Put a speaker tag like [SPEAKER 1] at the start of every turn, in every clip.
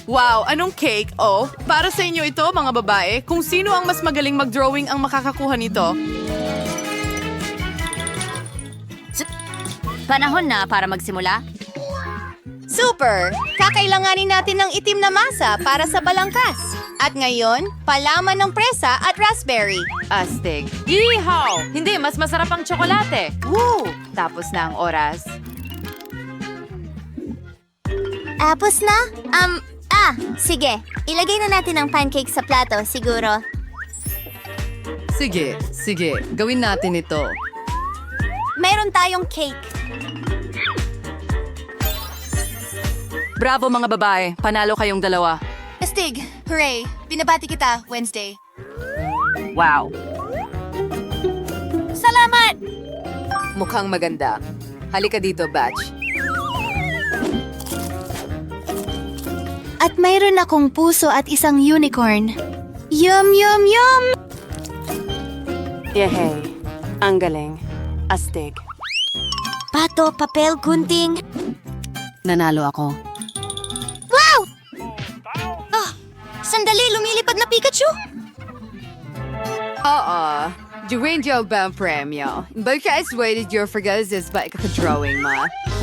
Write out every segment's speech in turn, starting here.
[SPEAKER 1] Wow, anong cake? Oh, para sa inyo ito, mga babae. Kung sino ang mas magaling mag-drawing ang makakakuha nito.
[SPEAKER 2] Panahon na para magsimula.
[SPEAKER 3] Super! Kakailanganin natin ng itim na masa para sa balangkas. At ngayon, palaman ng presa at raspberry.
[SPEAKER 4] Astig. Ihaw! Hindi, mas masarap ang tsokolate. Woo! Tapos na ang oras.
[SPEAKER 5] Tapos na? Sige. Ilagay na natin ang pancake sa plato, siguro.
[SPEAKER 1] Sige, gawin natin ito.
[SPEAKER 5] Meron tayong cake.
[SPEAKER 4] Bravo mga babae, panalo kayong dalawa.
[SPEAKER 3] Astig! Hooray! Binabati kita, Wednesday.
[SPEAKER 4] Wow.
[SPEAKER 3] Salamat!
[SPEAKER 4] Mukhang maganda. Halika dito, Batch.
[SPEAKER 5] At mayroon akong puso at isang unicorn. Yum, yum, yum!
[SPEAKER 4] Yehey. Ang galing. Astig.
[SPEAKER 5] Pato, papel, gunting.
[SPEAKER 4] Nanalo ako.
[SPEAKER 5] Wow! Sandali, lumilipad na Pikachu!
[SPEAKER 4] Oo. During ba ang premyo? Baka asweited your forgazes ba ikakadrawing mo?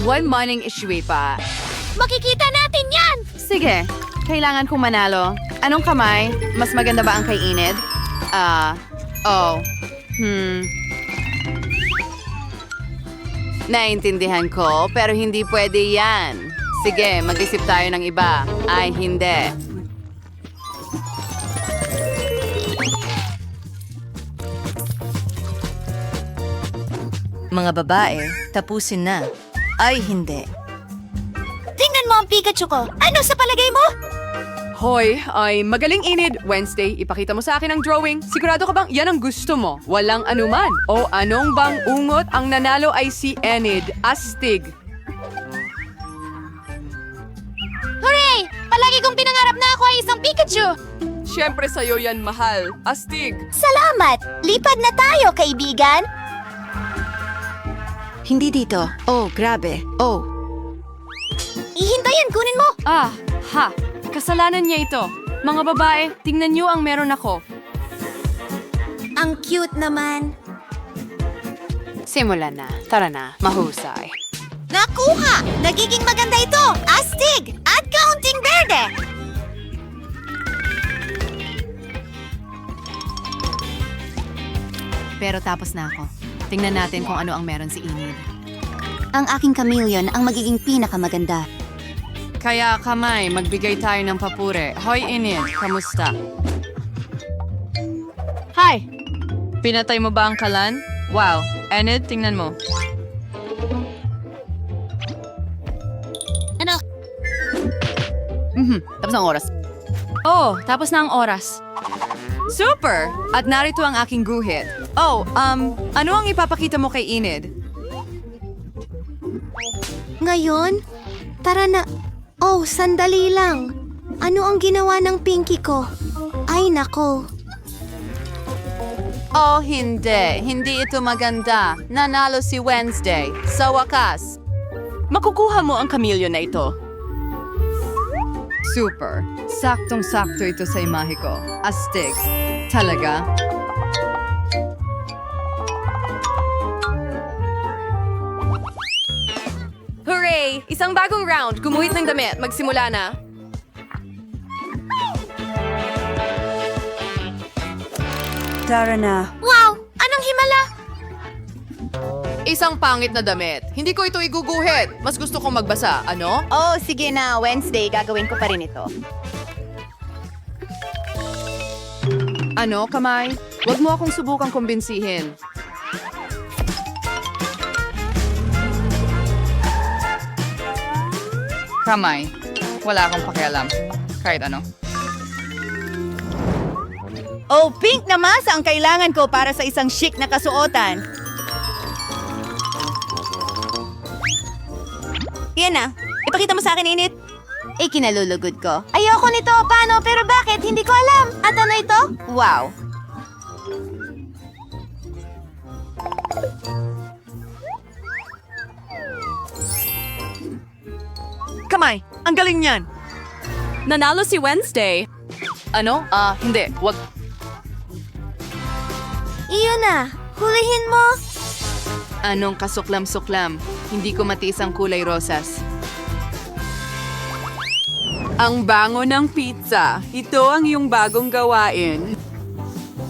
[SPEAKER 4] One morning issuey pa.
[SPEAKER 5] Makikita natin yan!
[SPEAKER 4] Sige, kailangan kong manalo. Anong kamay? Mas maganda ba ang kay Enid? Naintindihan ko, pero hindi pwede yan. Sige, mag-isip tayo ng iba. Ay, hindi.
[SPEAKER 6] Mga babae, tapusin na. Ay, hindi.
[SPEAKER 5] Tingnan mo ang Pikachu ko. Ano sa palagay mo?
[SPEAKER 1] Hoy, ay magaling Enid. Wednesday, ipakita mo sa akin ang drawing. Sigurado ka bang yan ang gusto mo? Walang anuman. O anong bang ungot? Ang nanalo ay si Enid. Astig.
[SPEAKER 3] Hooray! Palagi kong pinangarap na ako ay isang Pikachu!
[SPEAKER 1] Siyempre sa'yo yan, mahal. Astig.
[SPEAKER 5] Salamat! Lipad na tayo, kaibigan!
[SPEAKER 6] Hindi dito. Oh, grabe. Oh.
[SPEAKER 5] Ihintayin, kunin mo!
[SPEAKER 1] Kasalanan niya ito. Mga babae, tingnan niyo ang meron ako.
[SPEAKER 5] Ang cute naman.
[SPEAKER 4] Simulan na. Tara na. Mahusay.
[SPEAKER 5] Nakuha! Nagiging maganda ito! Astig! At kaunting berde!
[SPEAKER 4] Pero tapos na ako. Tingnan natin kung ano ang meron si Enid.
[SPEAKER 5] Ang aking chameleon ang magiging pinakamaganda.
[SPEAKER 4] Kaya kamay, magbigay tayo ng papure. Hoy Enid, kamusta? Hi! Pinatay mo ba ang kalan? Wow, Enid, tingnan mo.
[SPEAKER 5] Ano?
[SPEAKER 4] Tapos na ang oras. Oh, tapos na ang oras. Super! At narito ang aking guhit. Oh, ano ang ipapakita mo kay Enid?
[SPEAKER 5] Ngayon? Tara na. Oh, sandali lang. Ano ang ginawa ng Pinky ko? Ay, nako.
[SPEAKER 4] Oh, hindi. Hindi ito maganda. Nanalo si Wednesday. Sa wakas.
[SPEAKER 1] Makukuha mo ang chameleon na ito.
[SPEAKER 4] Super. Saktong-sakto ito sa imahe ko. Astig. Talaga?
[SPEAKER 1] Hooray! Isang bagong round. Gumuhit ng damit. Magsimula na.
[SPEAKER 6] Tara na.
[SPEAKER 5] Wow! Anong himala?
[SPEAKER 1] Isang pangit na damit. Hindi ko ito iguguhit. Mas gusto kong magbasa. Ano?
[SPEAKER 3] Oh, sige na. Wednesday, gagawin ko pa rin ito.
[SPEAKER 1] Ano, kamay? Huwag mo akong subukang kumbinsihin.
[SPEAKER 7] Kamay. Wala akong pakialam. Kahit ano.
[SPEAKER 3] Oh, pink na masa ang kailangan ko para sa isang chic na kasuotan. Yan na. Ipakita mo sa akin, Init. Ikinalulugod ko.
[SPEAKER 5] Ayoko nito. Paano? Pero bakit? Hindi ko alam. At ano ito?
[SPEAKER 3] Wow.
[SPEAKER 1] Kamay, ang galing niyan.
[SPEAKER 4] Nanalo si Wednesday.
[SPEAKER 1] Ano? Hindi. Wag.
[SPEAKER 5] Iyon na! Hulihin mo!
[SPEAKER 1] Anong kasuklam-suklam? Hindi ko matiis ang kulay rosas. Ang bango ng pizza. Ito ang iyong bagong gawain.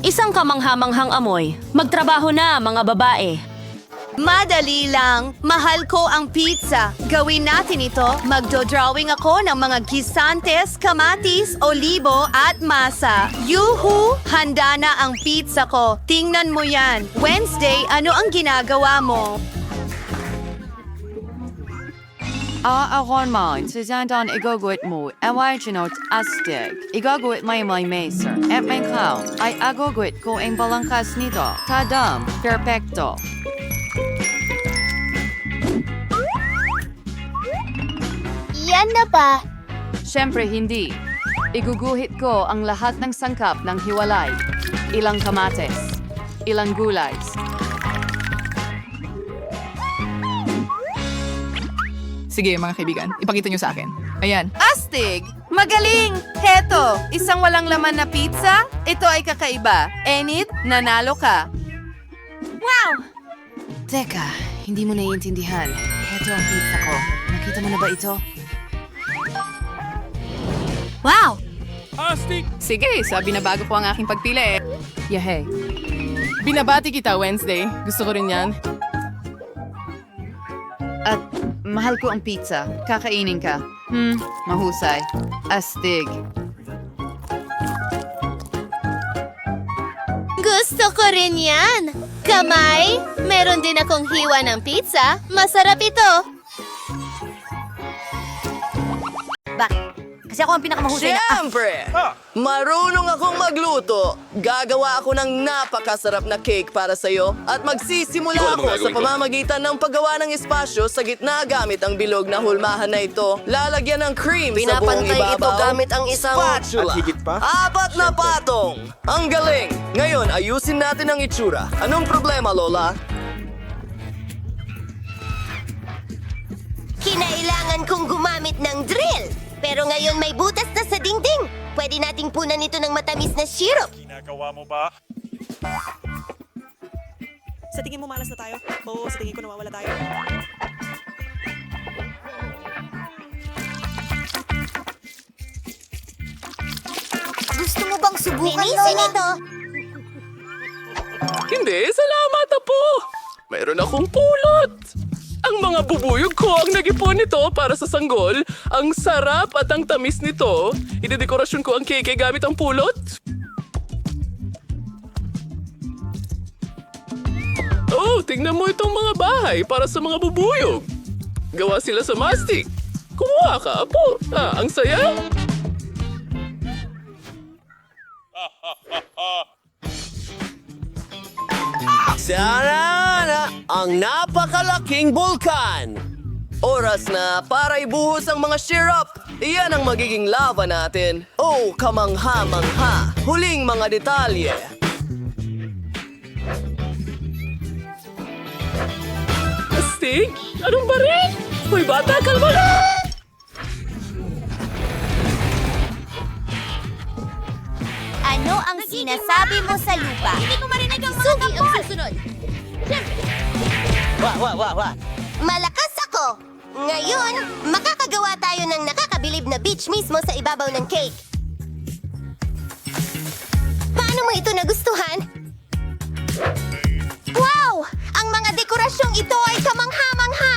[SPEAKER 2] Isang kamanghamanghang amoy. Magtrabaho na, mga babae.
[SPEAKER 3] Madali lang. Mahal ko ang pizza. Gawin natin ito. Magdodrawing ako ng mga gisantes, kamatis, olibo at masa. Yuhu! Handa na ang pizza ko. Tingnan mo yan. Wednesday, ano ang ginagawa mo?
[SPEAKER 4] Ako naman, si Zandan igagawit mo, away ginot astig. Igagawit may maser. At may clown, ay agagawit ko ang balangkas nito. Tadam, perfecto.
[SPEAKER 5] Yan na ba?
[SPEAKER 1] Siyempre hindi. Iguguhit ko ang lahat ng sangkap ng hiwalay. Ilang kamates. Ilang gulay.
[SPEAKER 7] Sige, mga kaibigan. Ipakita nyo sa akin. Ayan.
[SPEAKER 4] Astig! Magaling! Heto, isang walang laman na pizza? Ito ay kakaiba. Enid, nanalo ka.
[SPEAKER 6] Teka, hindi mo naiintindihan. Heto ang pizza ko. Nakita mo na ba ito?
[SPEAKER 2] Wow!
[SPEAKER 1] Sige, sabi na bago ko ang aking pagpili.
[SPEAKER 6] Yahe.
[SPEAKER 7] Binabati kita, Wednesday. Gusto ko rin yan.
[SPEAKER 1] At mahal ko ang pizza. Kakainin ka. Mahusay. Astig.
[SPEAKER 5] Gusto ko rin yan! Kamay, meron din akong hiwa ng pizza. Masarap ito!
[SPEAKER 2] Kasi ako ang pinakamahusay na...
[SPEAKER 8] Siyempre! Marunong akong magluto. Gagawa ako ng napakasarap na cake para sa'yo at magsisimula ako sa pamamagitan ng paggawa ng espasyo sa gitna gamit ang bilog na hulmahan na ito. Lalagyan ng cream sa buong ibabaw. Ito gamit ang isang spatula. At higit pa? 4 na patong! Ang galing! Ngayon, ayusin natin ang itsura. Anong problema, Lola?
[SPEAKER 5] Kinailangan kong gumamit ng drill. Pero ngayon may butas na sa dingding. Pwede nating punan ito ng matamis na syrup.
[SPEAKER 9] Ginagawa mo ba?
[SPEAKER 10] Sa tingin mo malas na tayo? Oo, sa tingin ko nawawala tayo.
[SPEAKER 5] Gusto mo bang subukan, Lola?
[SPEAKER 8] Hindi, salamat po! Mayroon akong pulot! Ang mga bubuyog ko ang nag-ipon nito para sa sanggol. Ang sarap at ang tamis nito. Idedekorasyon ko ang cake gamit ang pulot. Oh, tingnan mo itong mga bahay para sa mga bubuyog. Gawa sila sa mastic. Kumuha ka, apo. Ang saya. Sarana! Ang napakalaking bulkan! Oras na para ibuhos ang mga syrup. Iyan ang magiging lava natin. Oh, kamangha-mangha. Huling mga detalye. Astig? Anong baril? Hoy bata, kalma na!
[SPEAKER 5] Ano ang sinasabi mo sa lupa? Hindi ko marinig ang mga tapos. Ang susunod. Malakas ako! Ngayon, makakagawa tayo ng nakakabilib na beach mismo sa ibabaw ng cake. Paano mo ito nagustuhan? Wow! Ang mga dekorasyong ito ay kamangha-mangha!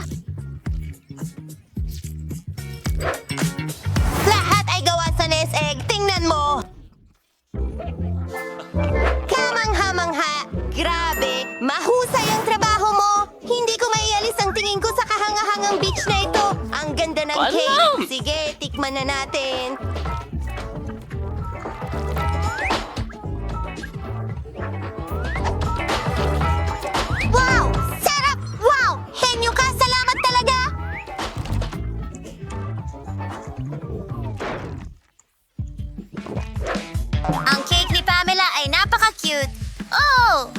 [SPEAKER 5] Lahat ay gawa sa nest egg. Tingnan mo! Kamangha-mangha! Grabe! Mahusay ang trabaho mo! Hindi ko maialis ang tingin ko sa kahangahangang beach na ito. Ang ganda ng cake. Sige, tikman na natin. Wow! Sarap! Wow! Henyo ka! Salamat talaga! Ang cake ni Pamela ay napaka-cute. Oh!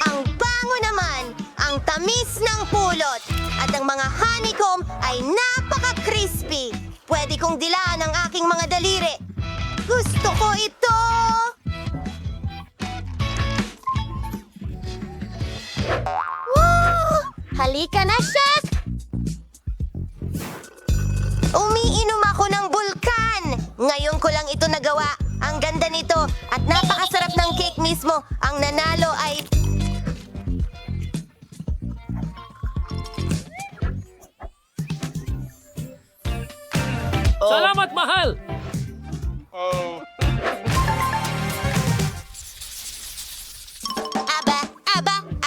[SPEAKER 5] Ang bango naman! Ang tamis ng pulot! At ang ng mga honeycomb ay napaka-crispy. Pwede kong dilaan ang aking mga daliri. Gusto ko ito! Woo! Halika na, Chef! Umiinom ako ng bulkan! Ngayon ko lang ito nagawa. Ang ganda nito at napakasarap ng cake mismo. Ang nanalo ay...
[SPEAKER 9] Salamat, mahal!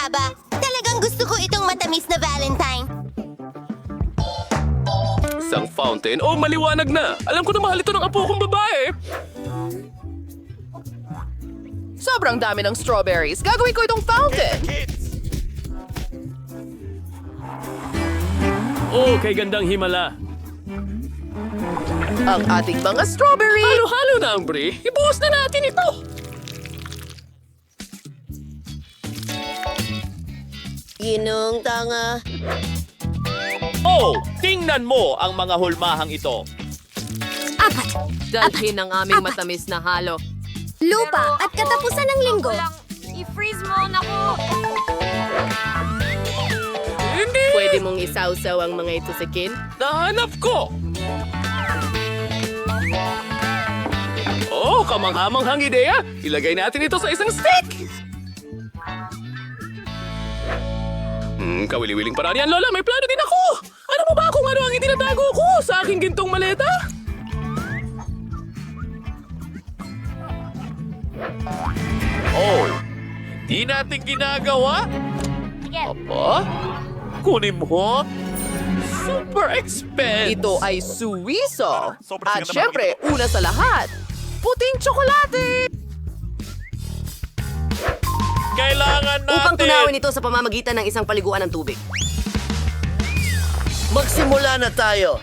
[SPEAKER 5] Aba. Talagang gusto ko itong matamis na Valentine.
[SPEAKER 9] Isang fountain? Oh, maliwanag na! Alam ko na mahal ito ng apo kong babae!
[SPEAKER 8] Sobrang dami ng strawberries. Gagawin ko itong fountain.
[SPEAKER 9] Oh, kay gandang himala!
[SPEAKER 8] Ang ating mga strawberry.
[SPEAKER 9] Halo-halo na ang brie! Ibuhos na natin ito!
[SPEAKER 5] Ginong tanga.
[SPEAKER 9] Oh, tingnan mo ang mga hulmahang ito!
[SPEAKER 1] Dalhin ang aming matamis na halo.
[SPEAKER 5] Lupa at katapusan ng linggo.
[SPEAKER 2] I-freeze mo, naku!
[SPEAKER 9] Hindi!
[SPEAKER 1] Pwede mong isawsaw ang mga ito sa kin?
[SPEAKER 9] Nahanap ko! Oh, kamanghamanghang ideya! Ilagay natin ito sa isang stick! Kawili-wiling paraan yan, Lola. May plano din ako! Ano mo ba kung ano ang itinatago ko sa aking gintong maleta? Oh, di natin ginagawa? Apa? Kunin mo? Super expense!
[SPEAKER 8] Ito ay suwiso. At syempre, una sa lahat, puting tsokolate.
[SPEAKER 9] Kailangan natin!
[SPEAKER 1] Upang tunawin ito sa pamamagitan ng isang paliguan ng tubig.
[SPEAKER 8] Magsimula na tayo.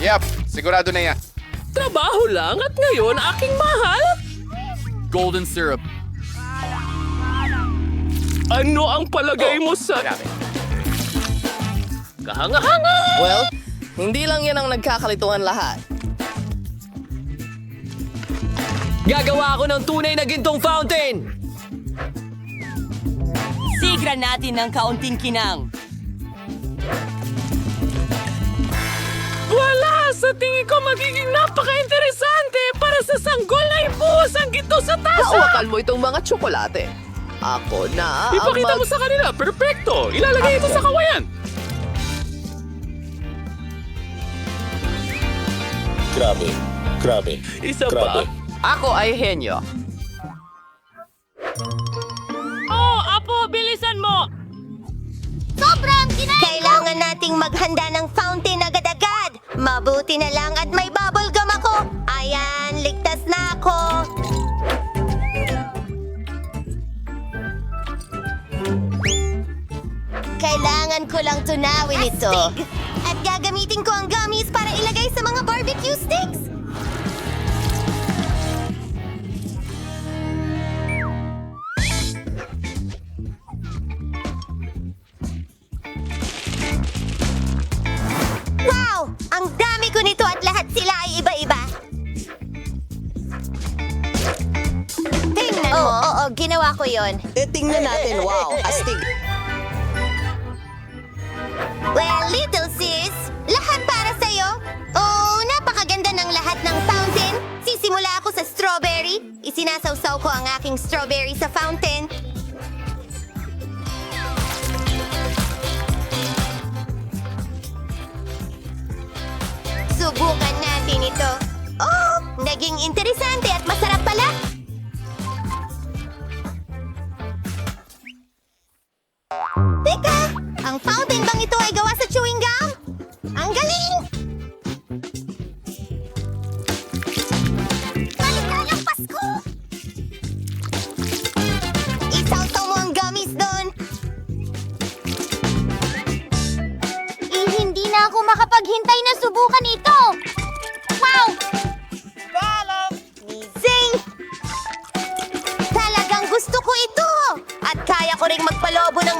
[SPEAKER 11] Yep, sigurado na yan.
[SPEAKER 9] Trabaho lang at ngayon aking mahal?
[SPEAKER 11] Golden syrup.
[SPEAKER 9] Ano ang palagay mo sa... Kahanga-hanga!
[SPEAKER 8] Well, hindi lang yan ang nagkakalituhan lahat.
[SPEAKER 1] Gagawa ako ng tunay na gintong fountain!
[SPEAKER 2] Sigra natin ng kaunting kinang.
[SPEAKER 9] Wala! Sa tingin ko magiging napaka-interesante para sa sanggol na ibuhos ang ginto sa tasa!
[SPEAKER 8] Hawakan mo itong mga tsokolate. Ako na ang
[SPEAKER 9] Ipakita mo sa kanila! Perfecto! Ilalagay ito sa kawayan!
[SPEAKER 11] Grabe.
[SPEAKER 9] Isa pa?
[SPEAKER 8] Ako ay henyo.
[SPEAKER 2] Oh, Apo, bilisan mo!
[SPEAKER 5] Kailangan nating maghanda ng fountain agad-agad. Mabuti na lang at may bubble gum ako. Ayan, ligtas na ako. Kailangan ko lang tunawin ito. At gagamitin ko ang gummies para ilagay sa mga barbecue sticks. Wow! Ang dami ko nito at lahat sila ay iba-iba. Tingnan mo. Oo, ginawa ko yon.
[SPEAKER 8] Tingnan natin. Wow, astig.
[SPEAKER 5] Well, little sis, lahat para sa'yo. Oh, napakaganda ng lahat ng fountain. Sisimula ako sa strawberry. Isinasawsaw ko ang aking strawberry sa fountain. Subukan natin ito. Oh, naging interesante at masarap pala. Teka, ang fountain bang ito ay gawa sa chewing gum? Ang galing! Maligayang Pasko! Isawsaw mo ang gummies doon. Hindi na ako makapaghintay na subukan ito. Wow! Zing! Talagang gusto ko ito! At kaya ko ring magpalobo ng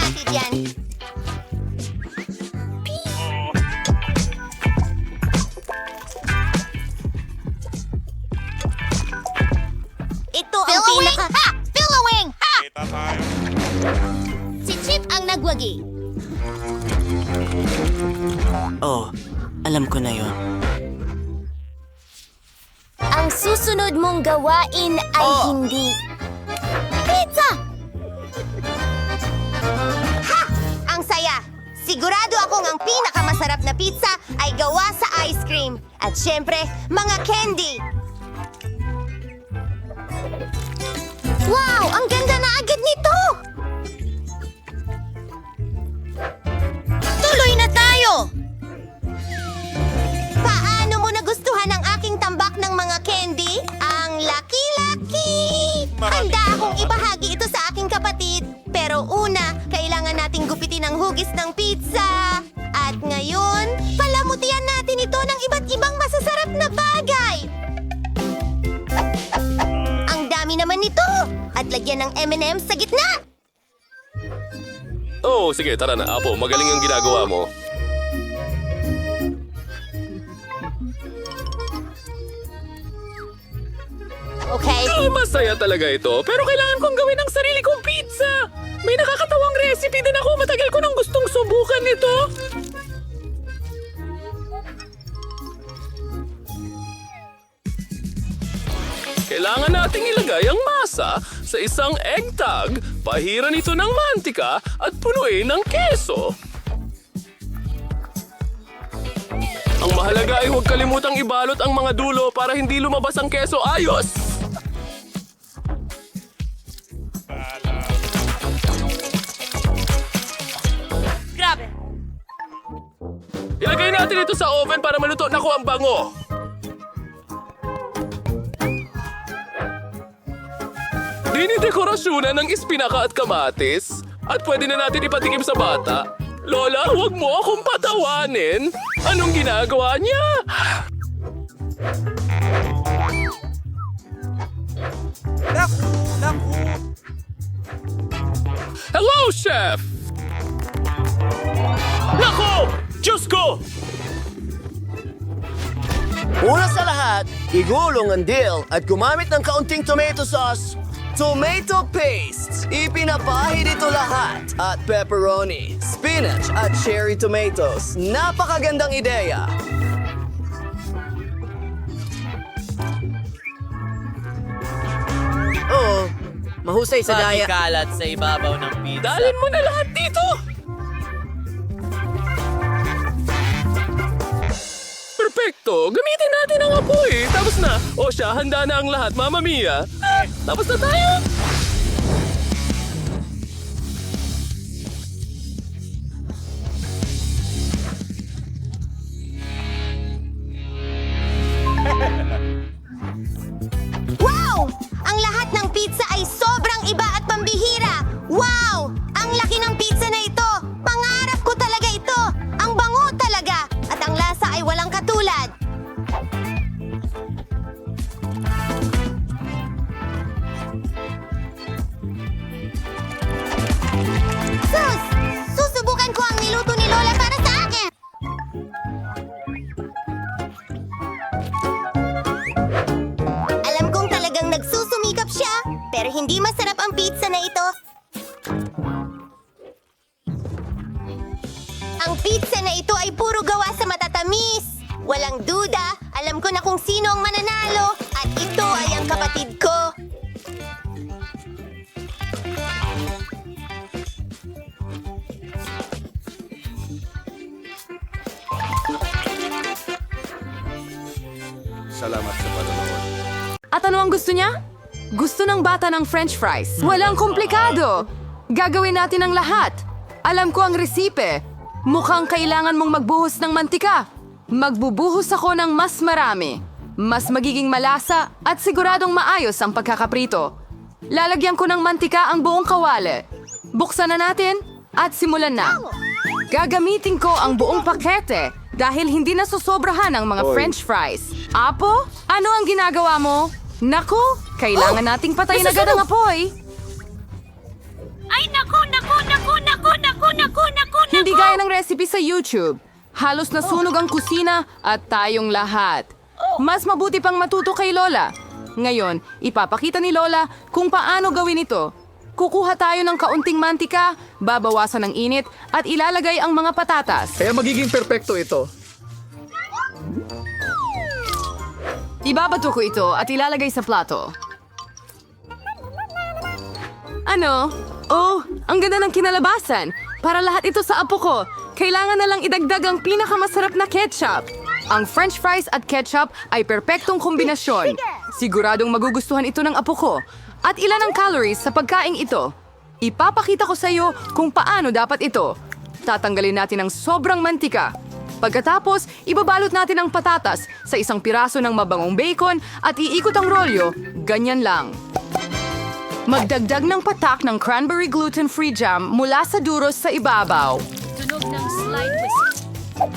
[SPEAKER 5] natin yan. Ito ang pinaka... Ha! Billowing! Ha! Si Chip ang nagwagi.
[SPEAKER 8] Oh, alam ko na yon.
[SPEAKER 5] Ang susunod mong gawain ay hindi... Pizza! Ha! Ang saya! Sigurado akong ang pinakamasarap na pizza ay gawa sa ice cream. At syempre, mga candy! Wow! Ang ganda na agad nito! Tuloy na tayo! Paano mo nagustuhan ang aking tambak ng mga candy? Ang laki-laki! Handa akong ibahagi ito sa aking kapatid. Pero una, kailangan nating gupitin ang hugis ng pizza. At ngayon, palamutian natin ito ng iba't ibang masasarap na bagay. Ang dami naman nito! At lagyan ng M&M's sa gitna!
[SPEAKER 11] Oh, sige, tara na, Apo. Magaling ang ginagawa mo.
[SPEAKER 5] Okay?
[SPEAKER 9] Masaya talaga ito, pero kailangan kong gawin ang sarili kong pizza. May nakakatawang recipe din ako. Matagal ko nang gustong subukan ito.
[SPEAKER 11] Kailangan nating ilagay ang masa sa isang egg tag, pahiran ito ng mantika at punuin ng keso. Ang mahalaga ay huwag kalimutang ibalot ang mga dulo para hindi lumabas ang keso ayos.
[SPEAKER 2] Grabe!
[SPEAKER 11] Ilagay natin ito sa oven para maluto. Naku, ang bango! Dinidekorasyonan ng espinaka at kamatis. At pwede na natin ipatikim sa bata. Lola, huwag mo akong patawanin. Anong ginagawa niya? Hello, Chef! Nako! Diyos ko!
[SPEAKER 8] Una sa lahat, igulong ang dill at gumamit ng kaunting tomato sauce. Tomato paste! Ipinapahid ito lahat. At pepperoni, spinach at cherry tomatoes. Napakagandang ideya! Oo, mahusay sa daya.
[SPEAKER 7] Kalat sa ibabaw ng pizza.
[SPEAKER 9] Dalhin mo na lahat dito!
[SPEAKER 11] Perfecto! Gamitin natin ang apoy! Tapos na! O siya, handa na ang lahat, Mamma Mia! Tapos na tayo!
[SPEAKER 5] Wow! Ang lahat ng pizza ay sobrang iba at pambihira! Wow! Ang laki ng pizza na ito! Pangarap ko talaga ito! Ang bango talaga! At ang lasa ay walang katulad! Sus! Susubukan ko ang niluto ni Lola para sa akin! Alam kong talagang nagsusumikap siya, pero hindi masarap ang pizza na ito. Ang pizza na ito ay puro gawa sa matatamis. Walang duda, alam ko na kung sino ang mananalo at ito ay ang kapatid ko.
[SPEAKER 11] Salamat sa panonood.
[SPEAKER 1] At ano ang gusto niya? Gusto ng bata ng french fries. Walang komplikado. Gagawin natin ang lahat. Alam ko ang resipe. Mukhang kailangan mong magbuhos ng mantika. Magbubuhos ako ng mas marami. Mas magiging malasa at siguradong maayos ang pagkakaprito. Lalagyan ko ng mantika ang buong kawali. Buksan na natin at simulan na. Gagamitin ko ang buong pakete dahil hindi na susobrahan ang mga french fries. Apo, ano ang ginagawa mo? Naku, kailangan nating patayin agad ang apoy.
[SPEAKER 2] Ay, naku, naku, naku, naku,
[SPEAKER 1] ng recipe sa YouTube. Halos nasunog ang kusina at tayong lahat. Mas mabuti pang matuto kay Lola. Ngayon, ipapakita ni Lola kung paano gawin ito. Kukuha tayo ng kaunting mantika, babawasan ng init, at ilalagay ang mga patatas.
[SPEAKER 11] Kaya magiging perpekto ito.
[SPEAKER 1] Ibabato ko ito at ilalagay sa plato. Ano? Oh, ang ganda ng kinalabasan. Para lahat ito sa apo ko, kailangan na lang idagdag ang pinakamasarap na ketchup. Ang French fries at ketchup ay perpektong kombinasyon. Siguradong magugustuhan ito ng apo ko. At ilan ang calories sa pagkaing ito? Ipapakita ko sa iyo kung paano dapat ito. Tatanggalin natin ang sobrang mantika. Pagkatapos, ibabalot natin ang patatas sa isang piraso ng mabangong bacon at iikot ang rolyo, ganyan lang. Magdagdag ng patak ng cranberry gluten-free jam mula sa duros sa ibabaw.
[SPEAKER 2] Tunog ng slide whistle.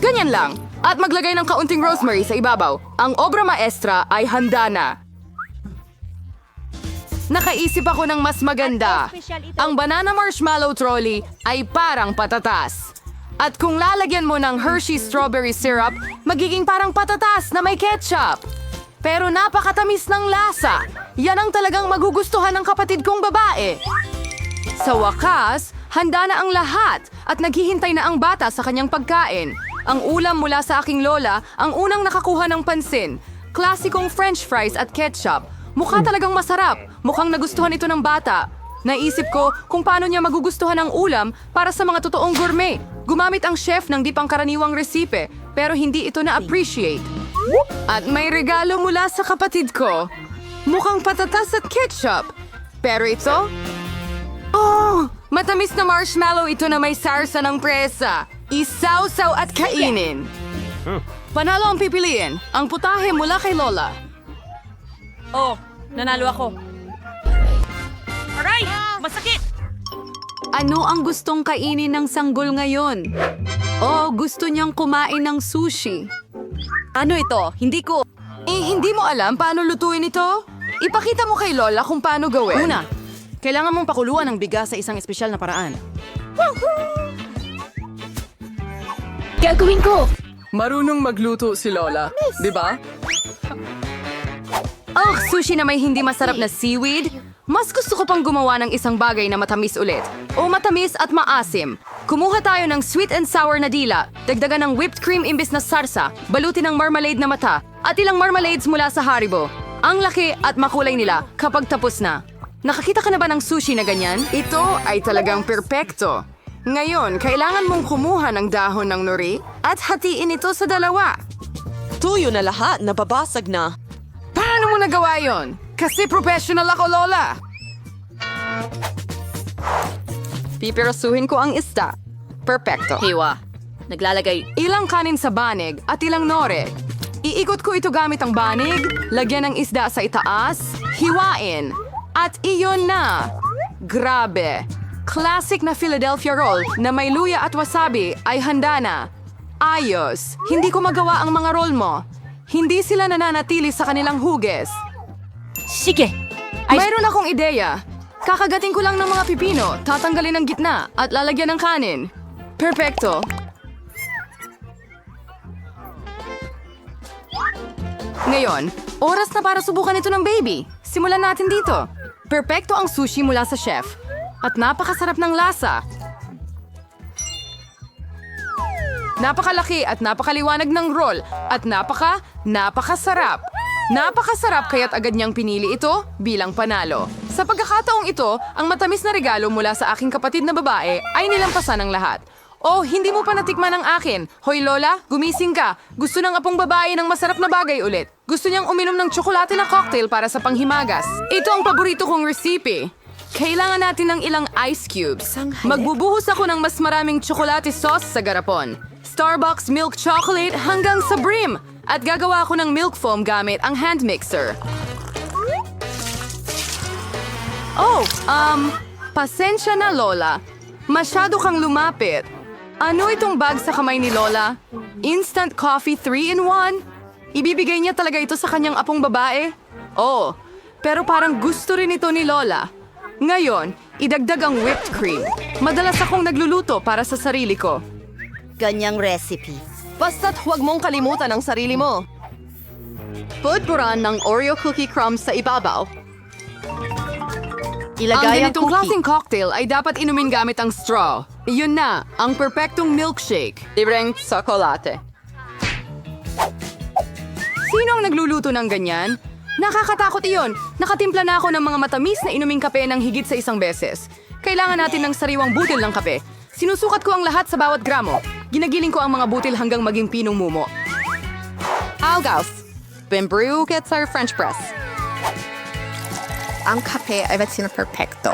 [SPEAKER 1] Ganyan lang. At maglagay ng kaunting rosemary sa ibabaw. Ang obra maestra ay handa na. Nakaisip ako ng mas maganda. Ang banana marshmallow trolley ay parang patatas. At kung lalagyan mo ng Hershey strawberry syrup, magiging parang patatas na may ketchup. Pero napakatamis ng lasa. Yan ang talagang magugustuhan ng kapatid kong babae. Sa wakas, handa na ang lahat at naghihintay na ang bata sa kanyang pagkain. Ang ulam mula sa aking lola ang unang nakakuha ng pansin. Klasikong French fries at ketchup. Mukha talagang masarap. Mukhang nagustuhan ito ng bata. Naisip ko kung paano niya magugustuhan ang ulam para sa mga totoong gourmet. Gumamit ang chef ng di pangkaraniwang resipe, pero hindi ito na-appreciate. At may regalo mula sa kapatid ko. Mukhang patatas at ketchup. Pero ito? Oh! Matamis na marshmallow ito na may sarsa ng presa. Isawsaw at kainin. Panalo ang pipiliin. Ang putahe mula kay Lola.
[SPEAKER 2] Oh, nanalo ako. Aray! Masakit!
[SPEAKER 1] Ano ang gustong kainin ng sanggol ngayon? Oh, gusto niyang kumain ng sushi.
[SPEAKER 2] Ano ito? Hindi ko...
[SPEAKER 1] Hindi mo alam paano lutuin ito? Ipakita mo kay Lola kung paano gawin.
[SPEAKER 6] Una, kailangan mong pakuluan ang bigas sa isang espesyal na paraan.
[SPEAKER 2] Gagawin ko!
[SPEAKER 8] Marunong magluto si Lola, di ba?
[SPEAKER 1] Oh, sushi na may hindi masarap na seaweed? Mas gusto ko pang gumawa ng isang bagay na matamis ulit. O matamis at maasim. Kumuha tayo ng sweet and sour na dila, dagdagan ng whipped cream imbis na sarsa, balutin ng marmalade na mata, at ilang marmalades mula sa Haribo. Ang laki at makulay nila kapag tapos na. Nakakita ka na ba ng sushi na ganyan? Ito ay talagang perpekto. Ngayon, kailangan mong kumuha ng dahon ng nori at hatiin ito sa dalawa.
[SPEAKER 7] Tuyo na lahat, nababasag na.
[SPEAKER 1] Paano mo nagawa yon? Kasi professional ako, Lola. Pipirasuhin ko ang isda. Perpekto.
[SPEAKER 2] Hiwa. Naglalagay.
[SPEAKER 1] Ilang kanin sa banig at ilang nore. Iikot ko ito gamit ang banig, lagyan ng isda sa itaas, hiwain. At iyon na. Grabe. Classic na Philadelphia roll na may luya at wasabi ay handa na. Ayos. Hindi ko magawa ang mga roll mo. Hindi sila nananatili sa kanilang huges.
[SPEAKER 2] Sige.
[SPEAKER 1] Mayroon akong ideya. Kakagating ko lang ng mga pipino, tatanggalin ang gitna at lalagyan ng kanin. Perpekto. Ngayon, oras na para subukan ito ng baby. Simulan natin dito. Perpekto ang sushi mula sa chef. At napakasarap ng lasa. Napakalaki at napakaliwanag ng roll. At napakasarap. Napakasarap kaya't agad niyang pinili ito bilang panalo. Sa pagkakataong ito, ang matamis na regalo mula sa aking kapatid na babae ay nilampasan ng lahat. Oh, hindi mo pa natikman ang akin. Hoy Lola, gumising ka. Gusto ng apong babae ng masarap na bagay ulit. Gusto niyang uminom ng tsokolate na cocktail para sa panghimagas. Ito ang paborito kong recipe. Kailangan natin ng ilang ice cubes. Magbubuhos ako ng mas maraming tsokolate sauce sa garapon. Starbucks milk chocolate hanggang sa brim. At gagawa ako ng milk foam gamit ang hand mixer. Oh, pasensya na Lola. Masyado kang lumapit. Ano itong bag sa kamay ni Lola? Instant coffee 3-in-1? Ibibigay niya talaga ito sa kanyang apong babae? Oh, pero parang gusto rin ito ni Lola. Ngayon, idagdag ang whipped cream. Madalas akong nagluluto para sa sarili ko.
[SPEAKER 3] Ganyang recipe.
[SPEAKER 8] Basta't huwag mong kalimutan ang sarili mo. Pudburan ng Oreo cookie crumbs sa ibabaw.
[SPEAKER 1] Ang
[SPEAKER 8] Ilagay ang
[SPEAKER 1] ganitong
[SPEAKER 8] cookie.
[SPEAKER 1] klaseng cocktail ay dapat inumin gamit ang straw. Iyon na, ang perpektong milkshake.
[SPEAKER 8] Libreng tsokolate.
[SPEAKER 1] Sino ang nagluluto ng ganyan? Nakakatakot iyon. Nakatimpla na ako ng mga matamis na inuming kape ng higit sa 1 beses. Kailangan natin ng sariwang butil ng kape. Sinusukat ko ang lahat sa bawat gramo. Ginagiling ko ang mga butil hanggang maging pinong mumo.
[SPEAKER 8] Algaus. Bembrew gets our French press.
[SPEAKER 3] Ang kape ay perfecto.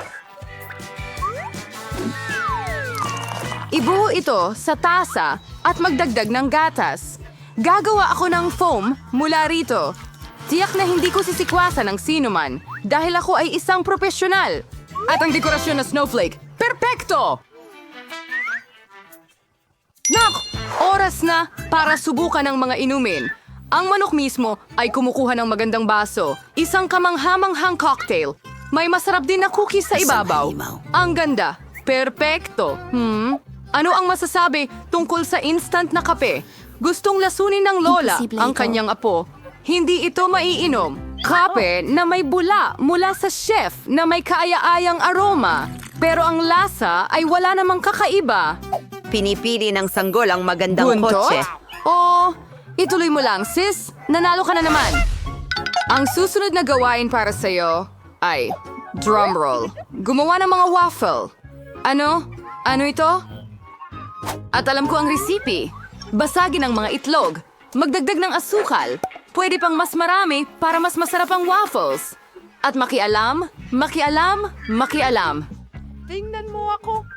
[SPEAKER 1] Ibuo ito sa tasa at magdagdag ng gatas. Gagawa ako ng foam mula rito. Tiyak na hindi ko sisikwasan ng sinuman dahil ako ay isang profesional. At ang dekorasyon na snowflake, perpekto! Nak! Oras na para subukan ng mga inumin. Ang manok mismo ay kumukuha ng magandang baso. Isang kamanghamanghang cocktail. May masarap din na cookies sa ibabaw. Ang ganda. Perpekto. Ano ang masasabi tungkol sa instant na kape? Gustong lasunin ng lola ang kanyang apo. Hindi ito maiinom. Kape na may bula mula sa chef na may kaaya-ayang aroma. Pero ang lasa ay wala namang kakaiba.
[SPEAKER 3] Pinipili ng sanggol ang magandang
[SPEAKER 1] Buntot?
[SPEAKER 3] kotse.
[SPEAKER 1] O, ituloy mo lang, sis. Nanalo ka na naman. Ang susunod na gawain para sa'yo ay drumroll. Gumawa ng mga waffle. Ano? Ano ito? At alam ko ang resipe. Basagin ang mga itlog. Magdagdag ng asukal. Pwede pang mas marami para mas masarap ang waffles. At makialam, makialam, makialam.
[SPEAKER 8] Tingnan mo ako.